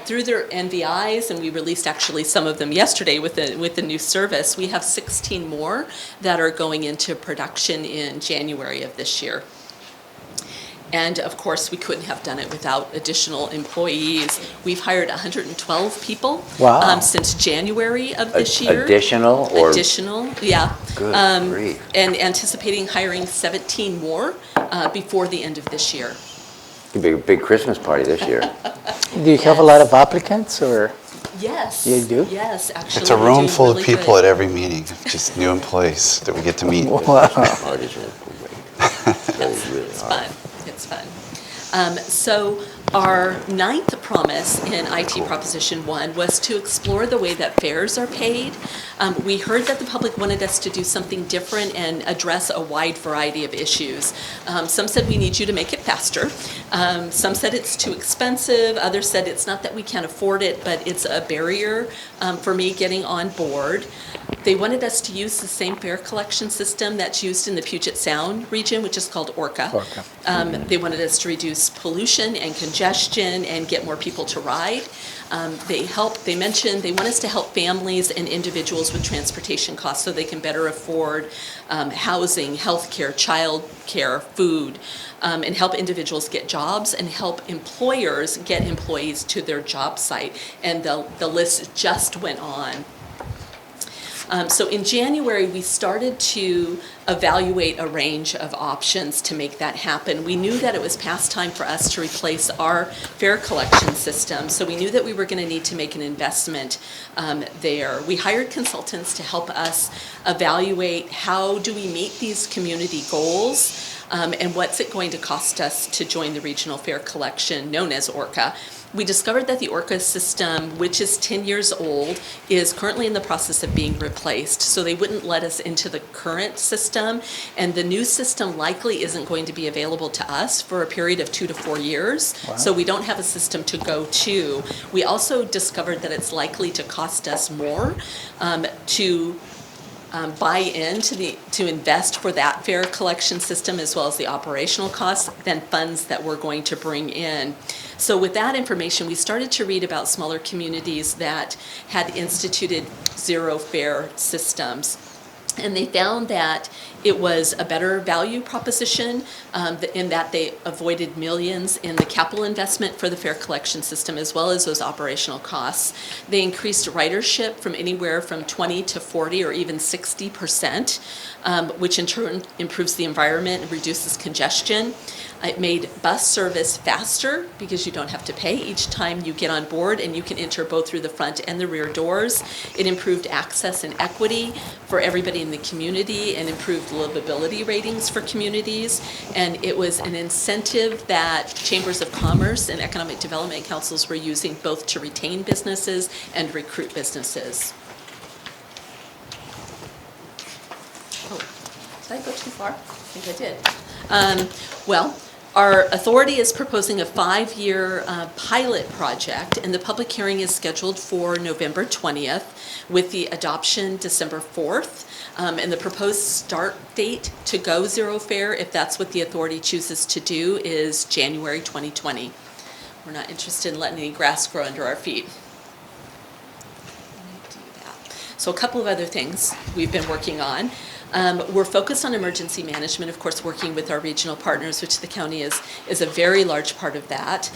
through their NVIs, and we released actually some of them yesterday with the new service. We have 16 more that are going into production in January of this year. And of course, we couldn't have done it without additional employees. We've hired 112 people since January of this year. Additional or? Additional, yeah. Good grief. And anticipating hiring 17 more before the end of this year. It'll be a big Christmas party this year. Do you have a lot of applicants, or? Yes. You do? Yes, actually. It's a room full really of people good. at every meeting, just new employees that we get to meet. Wow. Parties are great. Really It's hard. fun. It's fun. So our 9th promise in IT Proposition 1 was to explore the way that fares are paid. We heard that the public wanted us to do something different and address a wide variety of issues. Some said we need you to make it faster. Some said it's too expensive. Others said it's not that we can't afford it, but it's a barrier for me getting on board. They wanted us to use the same fare collection system that's used in the Puget Sound region, which is called ORCA. They wanted us to reduce pollution and congestion and get more people to ride. They mentioned they want us to help families and individuals with transportation costs so they can better afford housing, healthcare, childcare, food, and help individuals get jobs and help employers get employees to their job site. And the list just went on. So in January, we started to evaluate a range of options to make that happen. We knew that it was past time for us to replace our fare collection system, so we knew that we were going to need to make an investment there. We hired consultants to help us evaluate how do we meet these community goals, and what's it going to cost us to join the regional fare collection known as ORCA. We discovered that the ORCA system, which is 10 years old, is currently in the process of being replaced. So they wouldn't let us into the current system, and the new system likely isn't going to be available to us for a period of 2 to 4 years. Wow. So we don't have a system to go to. We also discovered that it's likely to cost us more to buy in to invest for that fare collection system, as well as the operational costs, than funds that we're going to bring in. So with that information, we started to read about smaller communities that had instituted zero fare systems. And they found that it was a better value proposition in that they avoided millions in the capital investment for the fare collection system, as well as those operational costs. They increased ridership from anywhere from 20 to 40 or even 60%, which in turn improves the environment and reduces congestion. It made bus service faster because you don't have to pay each time you get on board, and you can enter both through the front and the rear doors. It improved access and equity for everybody in the community and improved livability ratings for communities. And it was an incentive that chambers of commerce and economic development councils were using both to retain businesses and recruit businesses. Oh, did I go too far? I think I did. Well, our authority is proposing a 5-year pilot project, and the public hearing is scheduled for November 20th with the adoption December 4th. And the proposed start date to go zero fare, if that's what the authority chooses to do, is January 2020. We're not interested in letting any grass grow under our feet. So a couple of other things we've been working on. We're focused on emergency management, of course, working with our regional partners, which the county is a very large part of that.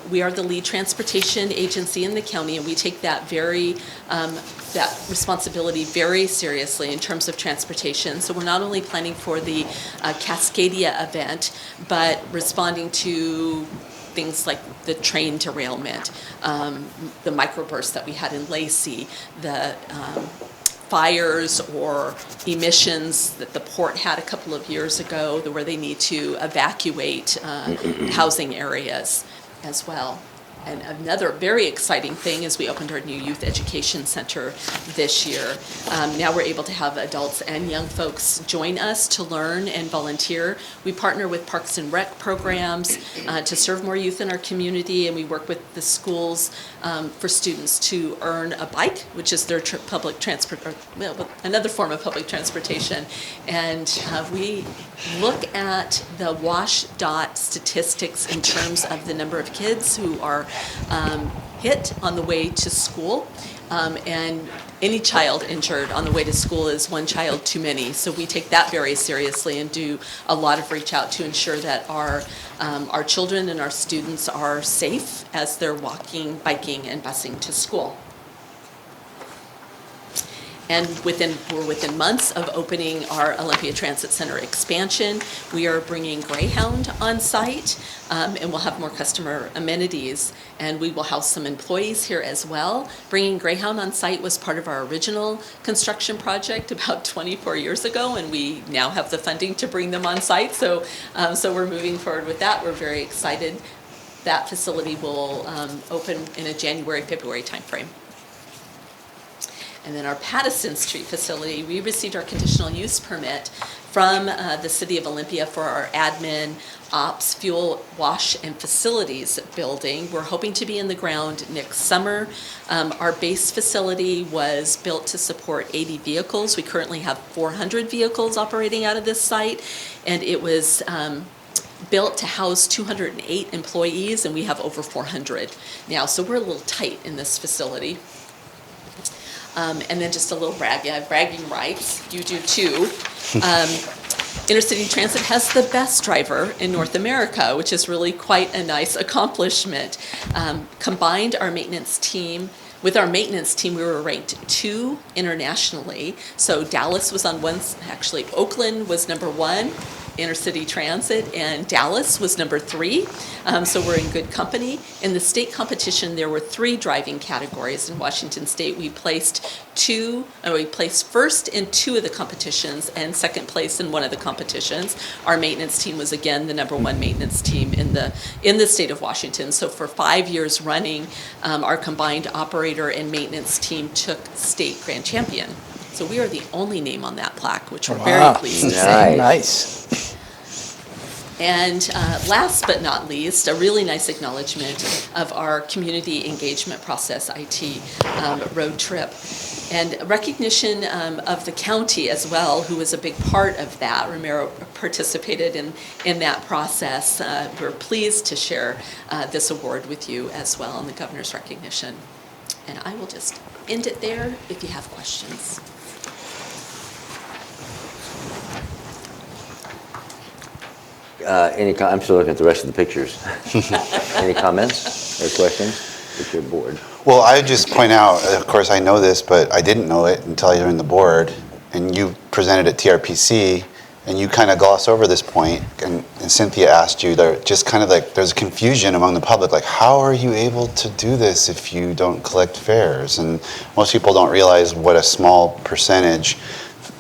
We are the lead transportation agency in the county, and we take that that responsibility very seriously in terms of transportation. So we're not only planning for the Cascadia event, but responding to things like the train derailment, the microburst that we had in Lacey, the fires or emissions that the port had a couple of years ago, where they need to evacuate housing areas as well. And another very exciting thing is we opened our new youth education center this year. Now we're able to have adults and young folks join us to learn and volunteer. We partner with Parks and Rec programs to serve more youth in our community, and we work with the schools for students to earn a bike, which is their public transport, another form of public transportation. And we look at the WashDOT statistics in terms of the number of kids who are hit on the way to school, and any child injured on the way to school is one child too many. So we take that very seriously and do a lot of reach out to ensure that our children and our students are safe as they're walking, biking, and busing to school. And we're within months of opening our Olympia Transit Center expansion. We are bringing Greyhound on site, and we'll have more customer amenities. And we will house some employees here as well. Bringing Greyhound on site was part of our original construction project about 24 years ago, and we now have the funding to bring them on site. So we're moving forward with that. We're very excited. That facility will open in a January, February timeframe. And then our Pattison Street facility, we received our conditional use permit from the City of Olympia for our admin, ops, fuel, wash, and facilities building. We're hoping to be in the ground next summer. Our base facility was built to support 80 vehicles. We currently have 400 vehicles operating out of this site, and it was built to house 208 employees, and we have over 400 now. So we're a little tight in this facility. And then just a little bragging rights, you do too. Intercity Transit has the best driver in North America, which is really quite a nice accomplishment. Combined, our maintenance team With our maintenance team, we were ranked 2 internationally. So Dallas was on one, actually Oakland was number 1, intercity transit, and Dallas was number 3. So we're in good company. In the state competition, there were 3 driving categories in Washington State. We placed first in 2 of the competitions and second place in one of the competitions. Our maintenance team was again the number 1 maintenance team in the state of Washington. So for 5 years running, our combined operator and maintenance team took state grand champion. So we are the only name on that plaque, which we're very pleased to say. Nice. And last but not least, a really nice acknowledgement of our community engagement process, IT road trip. And recognition of the county as well, who was a big part of that. Romero participated in that process. We're pleased to share this award with you as well in the governor's recognition. And I will just end it there if you have questions. I'm still looking at the rest of the pictures. Any comments or questions? If you're bored. Well, I would just point out, of course, I know this, but I didn't know it until I joined the board, and you presented at TRPC, and you kind of gloss over this point, and Cynthia asked you, just kind of like, there's confusion among the public, like, how are you able to do this if you don't collect fares? And most people don't realize what a small percentage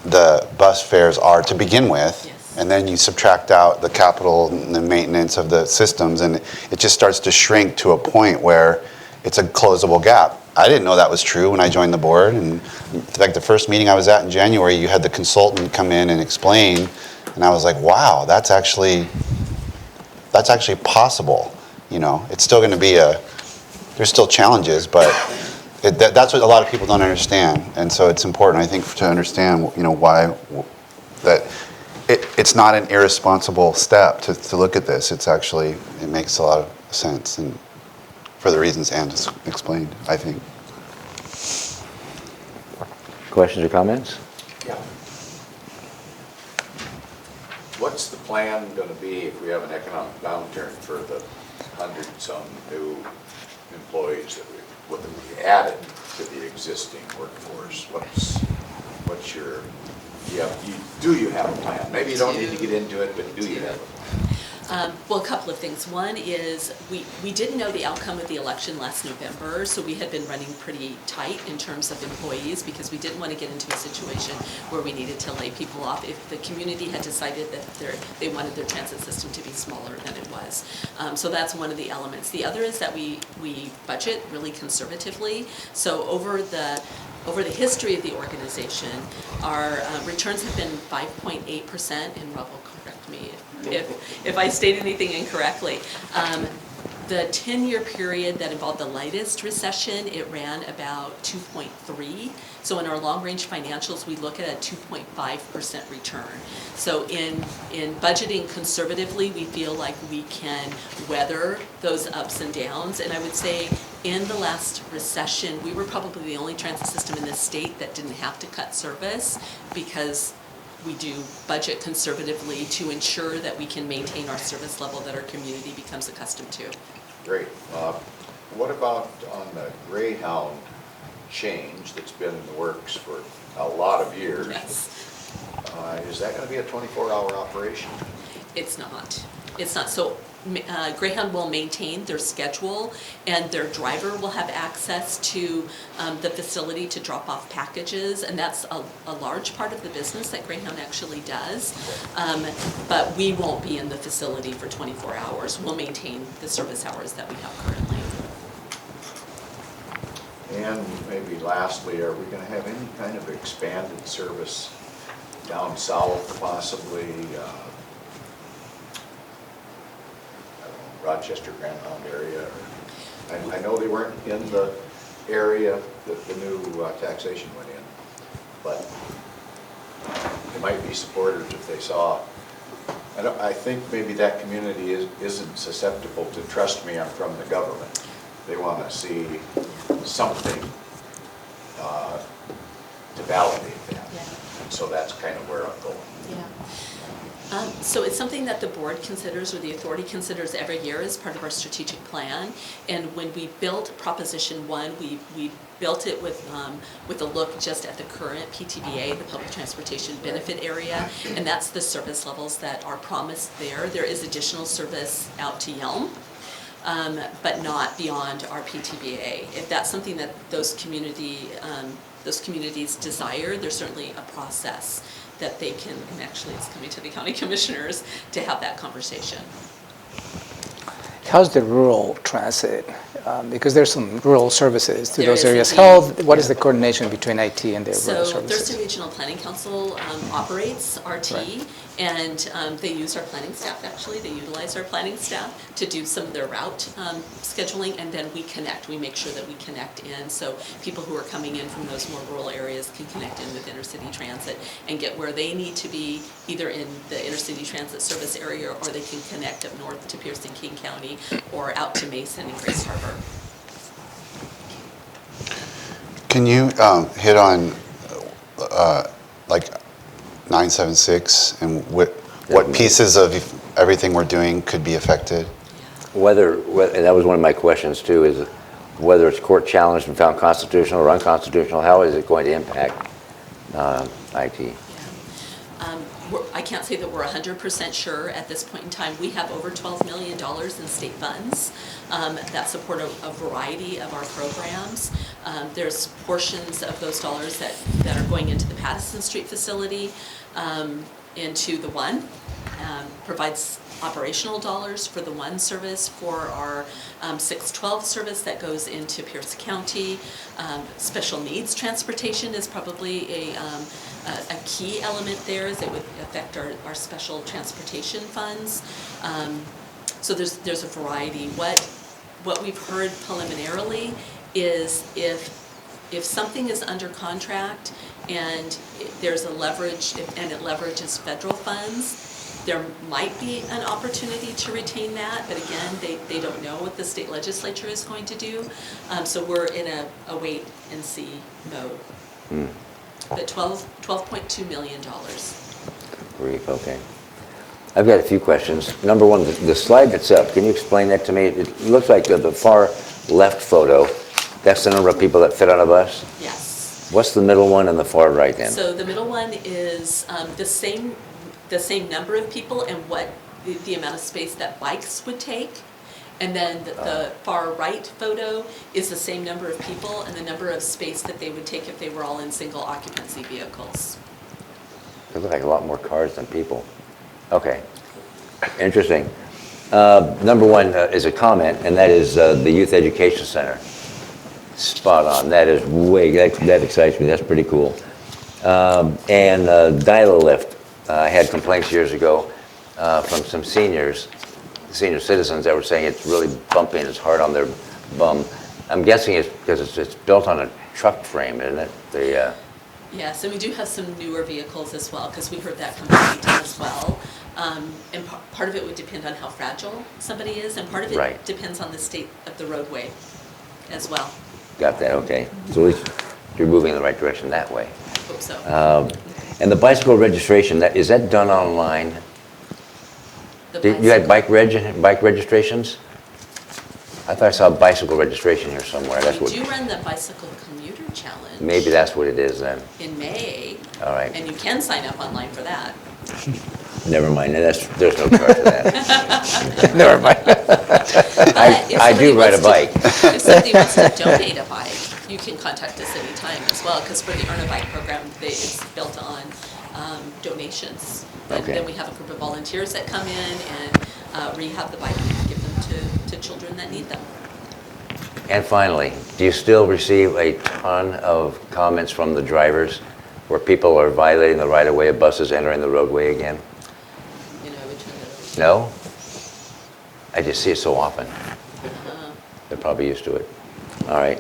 the bus fares are to begin with. Yes. And then you subtract out the capital and the maintenance of the systems, and it just starts to shrink to a point where it's a closable gap. I didn't know that was true when I joined the board. And in fact, the first meeting I was at in January, you had the consultant come in and explain, and I was like, wow, that's actually possible. You know, it's still going to be there's still challenges, but that's what a lot of people don't understand. And so it's important, I think, to understand, you know, why that it's not an irresponsible step to look at this. It's actually, it makes a lot of sense, and for the reasons Ann just explained, I think. Questions or comments? Yeah. What's the plan going to be if we have an economic downturn for the 100-some new employees that we added to the existing workforce? What's your, do you have a plan? Maybe you don't need to get into it, but do you have a plan? Well, a couple of things. One is we didn't know the outcome of the election last November, so we had been running pretty tight in terms of employees because we didn't want to get into a situation where we needed to lay people off if the community had decided that they wanted their transit system to be smaller than it was. So that's one of the elements. The other is that we budget really conservatively. So over the history of the organization, our returns have been 5.8%, and Rob will correct me if I state anything incorrectly. The 10-year period that involved the lightest recession, it ran about 2.3. So in our long-range financials, we look at a 2.5% return. So in budgeting conservatively, we feel like we can weather those ups and downs. And I would say in the last recession, we were probably the only transit system in this state that didn't have to cut service because we do budget conservatively to ensure that we can maintain our service level that our community becomes accustomed to. Great. What about on the Greyhound change that's been in the works for a lot of years? Yes. Is that going to be a 24-hour operation? It's not. It's not. So Greyhound will maintain their schedule, and their driver will have access to the facility to drop off packages, and that's a large part of the business that Greyhound actually does. But we won't be in the facility for 24 hours. We'll maintain the service hours that we have currently. And maybe lastly, are we going to have any kind of expanded service down south, possibly? Rochester, Grand Mound area. I know they weren't in the area that the new taxation went in, but they might be supporters if they saw. I think maybe that community isn't susceptible to, trust me, I'm from the government. They want to see something to validate that. Yeah. And so that's kind of where I'm going. Yeah. So it's something that the board considers, or the authority considers every year as part of our strategic plan. And when we built Proposition 1, we built it with a look just at the current PTBA, the Public Transportation Benefit Area, and that's the service levels that are promised there. There is additional service out to Yelm, but not beyond our PTBA. If that's something that those communities desire, there's certainly a process that they can, and actually it's coming to the county commissioners to have that conversation. How's the rural transit? Because there's some rural services to There those is areas. indeed. What is the coordination between IT and the rural So services? Thurston Regional Planning Council operates RT, Right. and they use our planning staff, actually. They utilize our planning staff to do some of their route scheduling, and then we connect. We make sure that we connect in, so people who are coming in from those more rural areas can connect in with intercity transit and get where they need to be, either in the intercity transit service area, or they can connect up north to Pierce and King County, or out to Mason and Grace Harbor. Can you hit on like 976 and what pieces of everything we're doing could be affected? And that was one of my questions too, is whether it's court challenged and found constitutional or unconstitutional, how is it going to impact IT? I can't say that we're 100% sure at this point in time. We have over $12 million in state funds that support a variety of our programs. There's portions of those dollars that are going into the Pattison Street facility, into the One, provides operational dollars for the One service, for our 612 service that goes into Pierce County. Special needs transportation is probably a key element there, as it would affect our special transportation funds. So there's a variety. What we've heard preliminarily is if something is under contract and there's a leverage, and it leverages federal funds, there might be an opportunity to retain that, but again, they don't know what the state legislature is going to do. So we're in a wait and see mode. But $12.2 million. Brief, okay. I've got a few questions. Number one, the slide that's up, can you explain that to me? It looks like the far left photo, that's the number of people that fit on a bus? Yes. What's the middle one and the far right then? So the middle one is the same number of people and what the amount of space that bikes would take. And then the far right photo is the same number of people and the number of space that they would take if they were all in single occupancy vehicles. They look like a lot more cars than people. Okay, interesting. Number one is a comment, and that is the Youth Education Center. Spot on. That is that excites me. That's pretty cool. And Dial-A-Lift. I had complaints years ago from some senior citizens that were saying it's really bumpy and it's hard on their bum. I'm guessing it's because it's built on a truck frame, isn't it? Yes, and we do have some newer vehicles as well, because we heard that complaint as well. And part of it would depend on how fragile somebody is, and part of it depends on the state of the roadway as well. Got that, okay. So at least you're moving in the right direction that way. I hope so. And the bicycle registration, is that done online? You had bike registrations? I thought I saw bicycle registration here somewhere. We do run the Bicycle Commuter Challenge. Maybe that's what it is then. In May. All right. And you can sign up online for that. Never mind, there's no charge for that. Never mind. I do ride a bike. If somebody wants to donate a bike, you can contact us anytime as well, because for the Earn a Bike program, it's built on donations. And then we have a group of volunteers that come in and rehab the bike and give them to children that need them. And finally, do you still receive a ton of comments from the drivers where people are violating the right-of-way of buses entering the roadway again? You know, I would turn that over. No? I just see it so often. They're probably used to it. All right.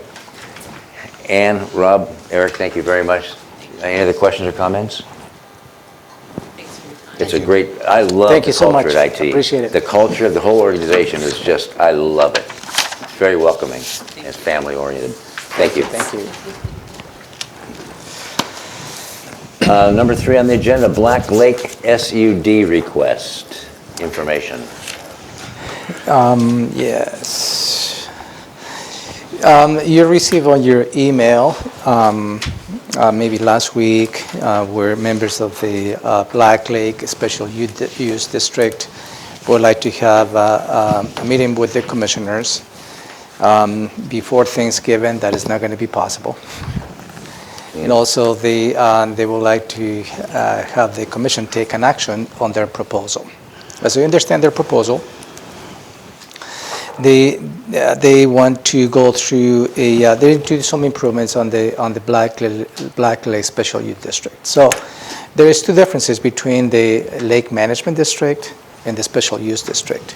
Ann, Rob, Eric, thank you very much. Any other questions or comments? Thanks for your time. It's a great, I love the culture at IT. Appreciate it. The culture of the whole organization is just, I love it. It's very welcoming. It's family oriented. Thank you. Thank you. Number 3 on the agenda, Black Lake SUD request. Information. Yes. You received on your email, maybe last week, where members of the Black Lake Special Use District would like to have a meeting with the commissioners before Thanksgiving. That is not going to be possible. And also, they would like to have the commission take an action on their proposal. As I understand their proposal, they want to go through they do some improvements on the Black Lake Special Use District. So there is 2 differences between the Lake Management District and the Special Use District.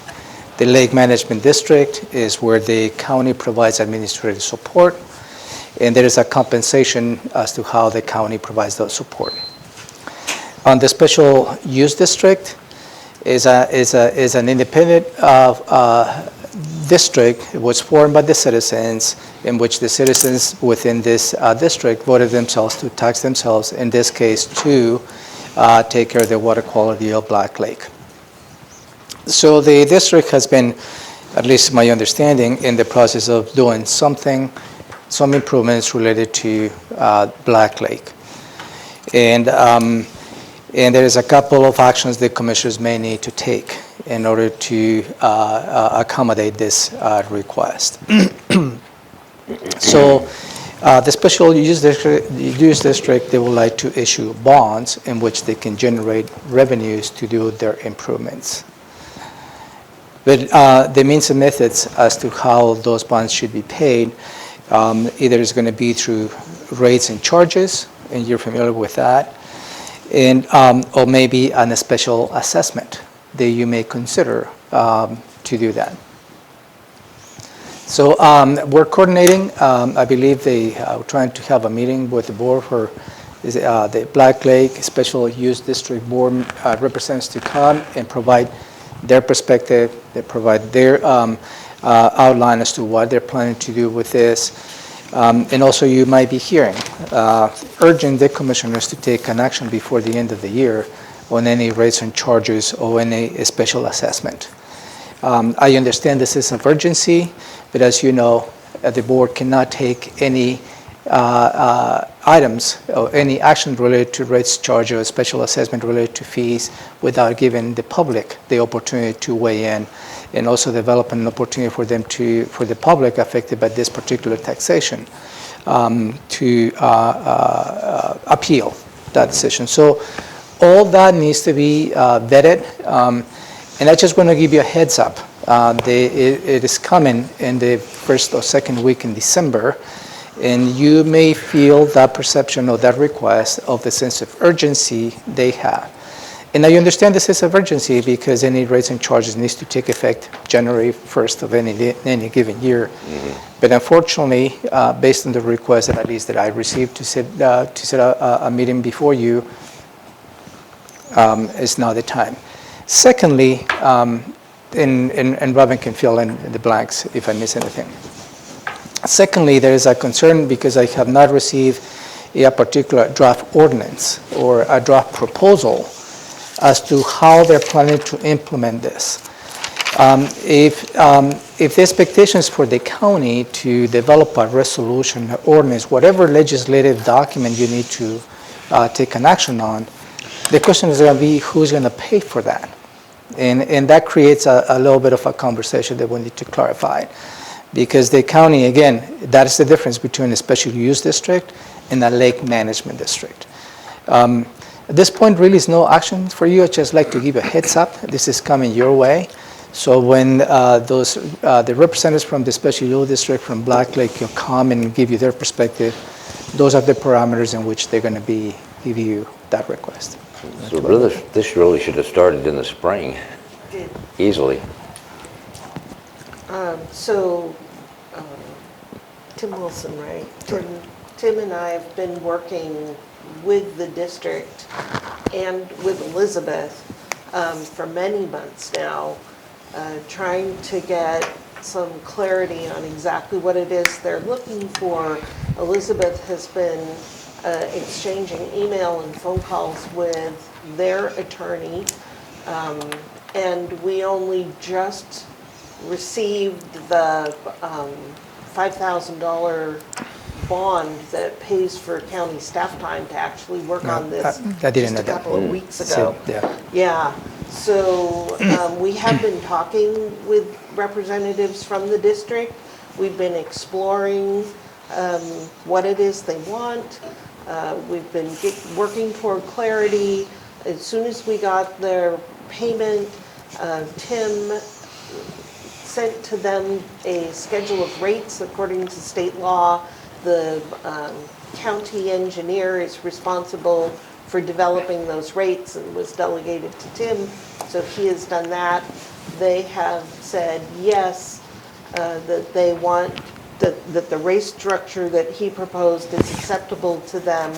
The Lake Management District is where the county provides administrative support, and there is a compensation as to how the county provides that support. On the Special Use District is an independent district. It was formed by the citizens, in which the citizens within this district voted themselves to tax themselves, in this case to take care of the water quality of Black Lake. So the district has been, at least my understanding, in the process of doing some improvements related to Black Lake. And there is a couple of actions the commissioners may need to take in order to accommodate this request. So the Special Use District, they would like to issue bonds in which they can generate revenues to do their improvements. But the means and methods as to how those bonds should be paid, either is going to be through rates and charges, and you're familiar with that, and or maybe on a special assessment that you may consider to do that. So we're coordinating. I believe they are trying to have a meeting with the board for the Black Lake Special Use District Board representatives to come and provide their perspective. They provide their outline as to what they're planning to do with this. And also you might be hearing, urging the commissioners to take an action before the end of the year on any rates and charges or any special assessment. I understand this is of urgency, but as you know, the board cannot take any items or any action related to rates, charge, or special assessment related to fees without giving the public the opportunity to weigh in, and also develop an opportunity for the public affected by this particular taxation to appeal that decision. So all that needs to be vetted, and I just want to give you a heads up. It is coming in the first or second week in December, and you may feel that perception or that request of the sense of urgency they have. And I understand the sense of urgency because any rates and charges needs to take effect January 1st of any given year. Mm-hmm. But unfortunately, based on the request that at least that I received to set a meeting before you, is now the time. Secondly, and Robin can fill in the blanks if I miss anything. Secondly, there is a concern because I have not received a particular draft ordinance or a draft proposal as to how they're planning to implement this. If the expectations for the county to develop a resolution, ordinance, whatever legislative document you need to take an action on, the question is going to be who's going to pay for that. And that creates a little bit of a conversation that we need to clarify. Because the county, again, that is the difference between a special use district and a lake management district. At this point, really is no action for you. I'd just like to give you a heads up. This is coming your way. So when the representatives from the special use district from Black Lake will come and give you their perspective, those are the parameters in which they're going to be give you that request. So this really should have started in the spring, easily. Tim Wilson, right? Tim and I have been working with the district and with Elizabeth for many months now, trying to get some clarity on exactly what it is they're looking for. Elizabeth has been exchanging email and phone calls with their attorney. And we only just received the $5,000 bond that pays for county staff time to actually work on this I didn't know just a that. couple of weeks ago. Yeah. Yeah, so we have been talking with representatives from the district. We've been exploring what it is they want. We've been working toward clarity. As soon as we got their payment, Tim sent to them a schedule of rates according to state law. The county engineer is responsible for developing those rates and was delegated to Tim, so he has done that. They have said yes, that they want, that the rate structure that he proposed is acceptable to them,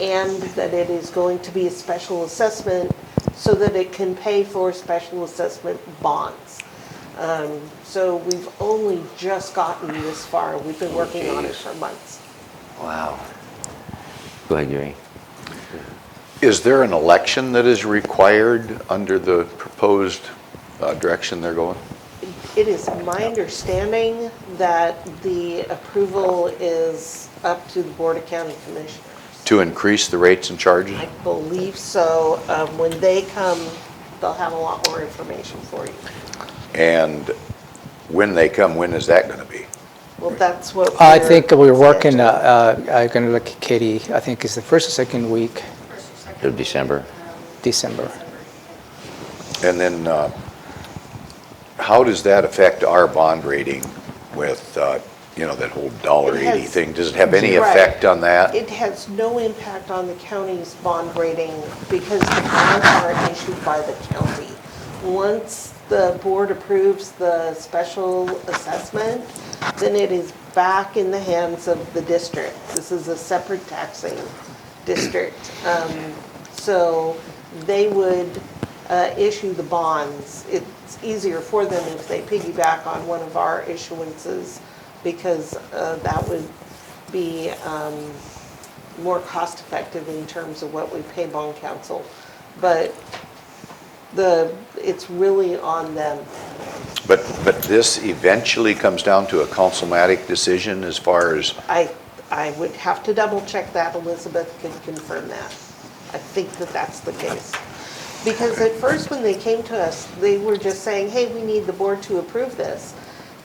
and that it is going to be a special assessment so that it can pay for special assessment bonds. So we've only just gotten this far. We've been working on it for months. Wow. Go ahead, Gary. Is there an election that is required under the proposed direction they're going? It is my understanding that the approval is up to the Board of County Commissioners. To increase the rates and charges? I believe so. When they come, they'll have a lot more information for you. And when they come, when is that going to be? Well, that's what I think we're working, I'm going to look at Katie, I think it's the first or second week, Of December. December. And then how does that affect our bond rating with, that whole $1.80 thing? Does it have any Right. effect on that? It has no impact on the county's bond rating because the bonds are issued by the county. Once the board approves the special assessment, then it is back in the hands of the district. This is a separate taxing district. So they would issue the bonds. It's easier for them if they piggyback on one of our issuances because that would be more cost effective in terms of what we pay bond counsel. But it's really on them. But this eventually comes down to a councilmatic decision as far as, I would have to double check that. Elizabeth can confirm that. I think that that's the case. Because at first when they came to us, they were just saying, hey, we need the board to approve this.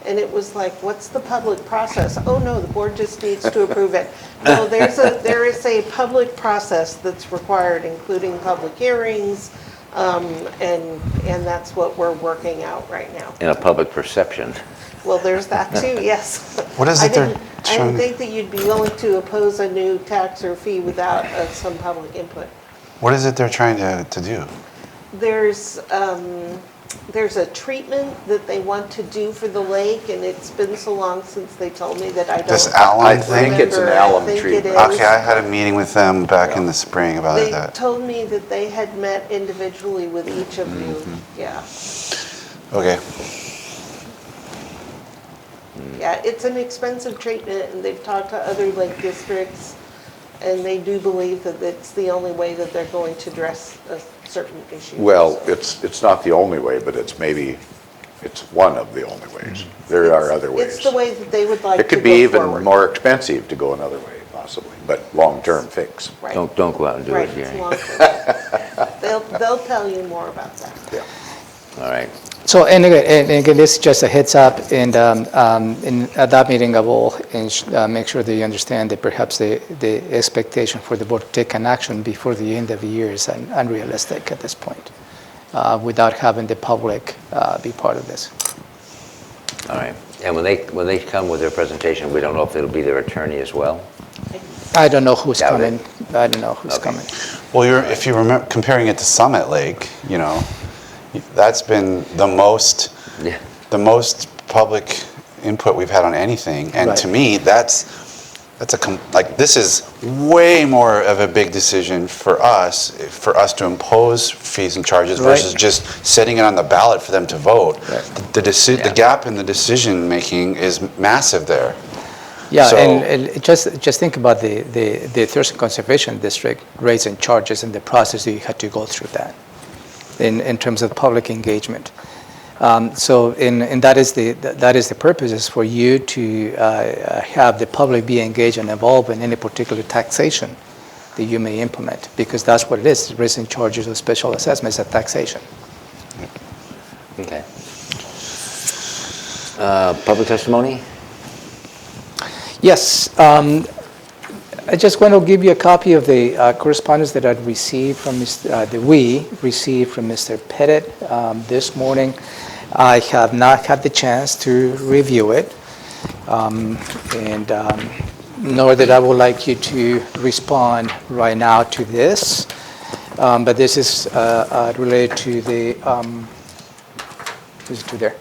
And it was like, what's the public process? Oh no, the board just needs to approve it. No, there is a public process that's required, including public hearings, and that's what we're working out right now. And a public perception. Well, there's that too, yes. What is it they're I trying didn't think that you'd be willing to oppose a new tax or fee without some public input. What is it they're trying to do? There's a treatment that they want to do for the lake, and it's been so long since they told me that I don't. This alum I thing? think it's an remember. I alum think it treatment. is. Okay, I had a meeting with them back in the spring about They that. told me that they had met individually with each of you, yeah. Okay. Yeah, it's an expensive treatment, and they've talked to other lake districts, and they do believe that it's the only way that they're going to address a certain issue. well, it's not the only way, but it's one of the only ways. There are other ways. It's the way that they would like to It go could be even forward. more expensive to go another way, possibly, but long-term fix. Right. Don't go out and do Right, it, it's Gary. long-term. They'll tell you more about that. Yeah. All right. So, and again, this is just a heads up, and at that meeting, I will make sure that you understand that perhaps the expectation for the board to take an action before the end of the year is unrealistic at this point, without having the public be part of this. All right. And when they come with their presentation, we don't know if it'll be their attorney as well? I don't know who's Doubt coming. it. I don't know who's Okay. coming. Well, if you remember comparing it to Summit Lake, that's been the most Yeah. public input we've had on anything. And to Right. me, this is way more of a big decision for us to impose fees and charges Right. versus just setting it on the ballot for them to vote. Right. The gap in the decision making is massive there. Yeah, So- and just think about the Thurston Conservation District raising charges and the process that you had to go through that in terms of public engagement. So and that is the purpose, is for you to have the public be engaged and involved in any particular taxation that you may implement, because that's what it is, raising charges of special assessments and taxation. Okay. Public testimony? Yes. I just want to give you a copy of the correspondence that I'd received from we received from Mr. Pettit this morning. I have not had the chance to review it, and nor that I would like you to respond right now to this. But this is related to the, is it to there?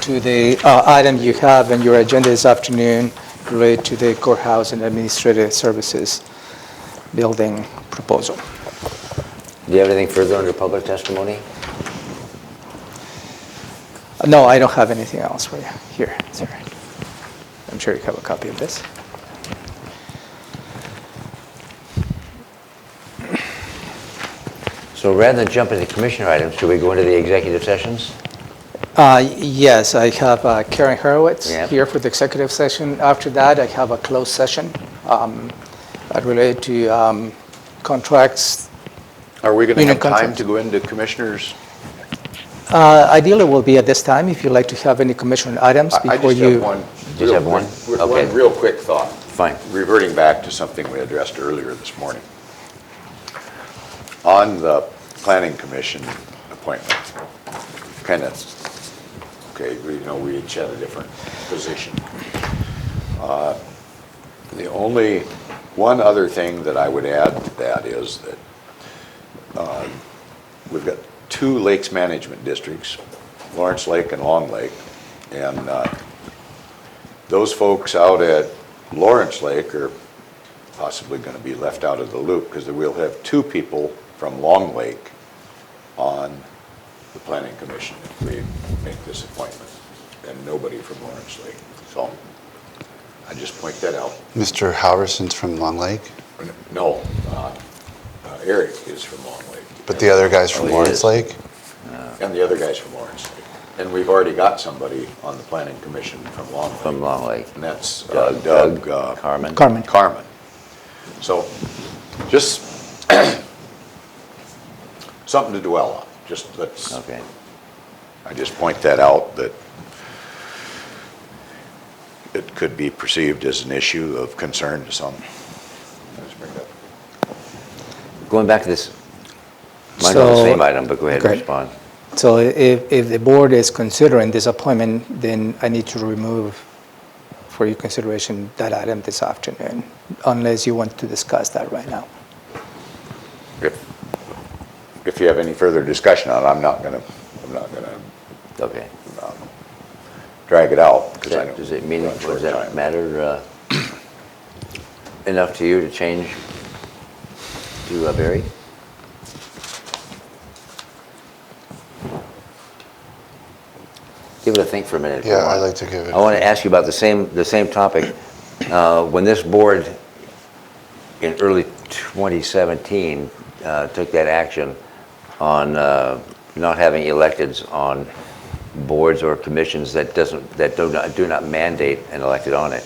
To the item you have on your agenda this afternoon related to the courthouse and administrative services building proposal. Do you have anything further under public testimony? No, I don't have anything else for you. Here, sorry. I'm sure you have a copy of this. So rather than jump into commissioner items, should we go into the executive sessions? Yes, I have Karen Horowitz Yep. here for the executive session. After that, I have a closed session related to contracts. Are we going to Union have time contract. to go into commissioners? Ideally, will be at this time, if you'd like to have any commissioner items I before just you. have one. Just real have one? quick- Okay. One real quick thought. Fine. Reverting back to something we addressed earlier this morning. On the planning commission appointment, kind of, okay, we each had a different position. The only one other thing that I would add to that is that we've got two lakes management districts, Lawrence Lake and Long Lake, and those folks out at Lawrence Lake are possibly going to be left out of the loop, because we'll have two people from Long Lake on the planning commission if we make this appointment, and nobody from Lawrence Lake. So I just point that out. Mr. Halverson's from Long Lake, No, Eric is from Long Lake. but the other guy's Oh, from he Lawrence is. Lake? And the other guy's from Lawrence Lake. And we've already got somebody on the planning commission from Long Lake. From Long Lake. And that's Doug, Doug Carmen. Carmen. So just something to dwell on. Just let's, Okay. I just point that out, that it could be perceived as an issue of concern to some. I just bring that up. Going back to this, might not be the So- same item, but go ahead and Okay. respond. So if the board is considering this appointment, then I need to remove for your consideration that item this afternoon, unless you want to discuss that right now. If you have any further discussion on it, I'm not gonna Okay. drag it out, because I don't. Does it mean, we're on short does that time. matter enough to you to change to Barry? Give it a think for a minute. if you Yeah, want. I'd like to give it. I want to ask you about the same topic. When this board in early 2017 took that action on not having electeds on boards or commissions that do not mandate an elected on it,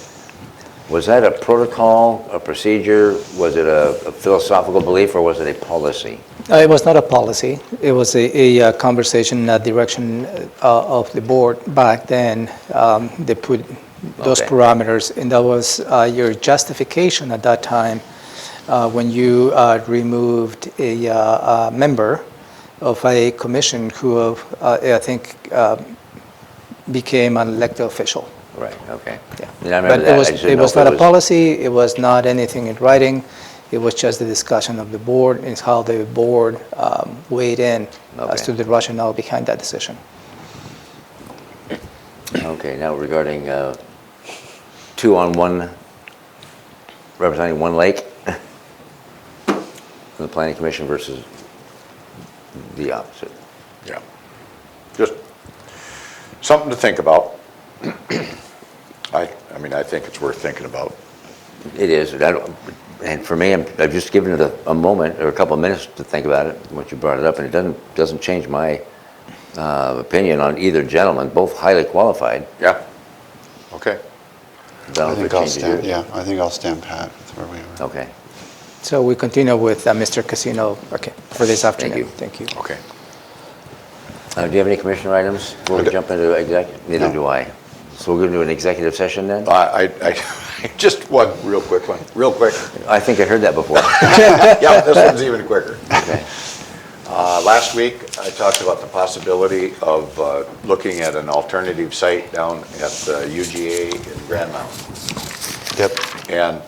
was that a protocol, a procedure? Was it a philosophical belief, or was it a policy? It was not a policy. It was a conversation, a direction of the board back then. They put those Okay. parameters, and that was your justification at that time when you removed a member of a commission who I think became an elected official. Right, okay. Yeah. And I remember But that. I it was, just didn't it know was if not a policy, it was not anything in writing, it was just the discussion of the board, and how the board weighed in as Okay. to the rationale behind that decision. Okay, now regarding 2-on-1, representing one lake, the planning commission versus the opposite. Yeah. Just something to think about. I mean, I think it's worth thinking about. It is, and for me, I've just given it a moment or a couple of minutes to think about it, once you brought it up, and it doesn't change my opinion on either gentleman, both highly qualified. Yeah, okay. I think I'll stand, yeah, I think I'll stand pat with where we are. Okay, So we continue with Mr. Casino, okay, for this afternoon. you. Thank you. Okay. do you have any commissioner items before we jump into executive? Neither No. do I. So we're going to do an executive session then? I just one real quick one, real quick. I think I heard that before. Yeah, this one's even quicker. Okay. Last week, I talked about the possibility of looking at an alternative site down at UGA in Grand Mountain. Yep. And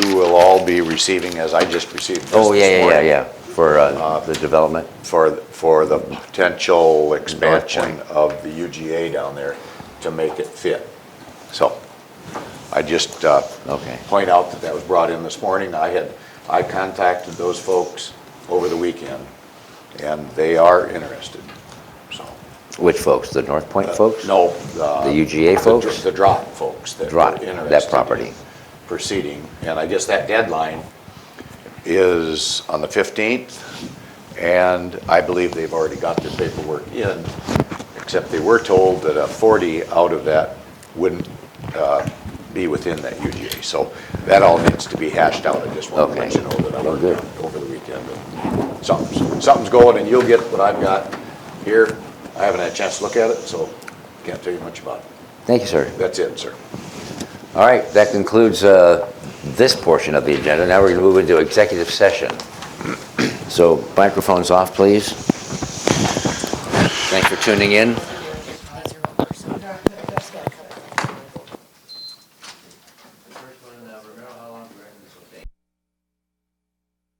you will all be receiving, as I just received this Oh, this morning, yeah, for the development. for the potential expansion of the UGA down there to make it fit. So I just Okay. point out that was brought in this morning. I contacted those folks over the weekend, and they are interested, so. Which folks? The North Point folks? No. The UGA folks? The DROT folks that DROT, are interested. that property. in Proceeding, and I guess that deadline is on the 15th, and I believe they've already got their paperwork in, except they were told that a 40 out of that wouldn't be within that UGA. So that all needs to be hashed out. I just want to let Okay. you know that I Well, worked good. on it over the weekend. And something's going, and you'll get what I've got here. I haven't had a chance to look at it, so can't tell you much about it. Thank you, sir. That's it, sir. All right, that concludes this portion of the agenda. Now we're going to move into executive session. So microphones off, please. Thanks for tuning in.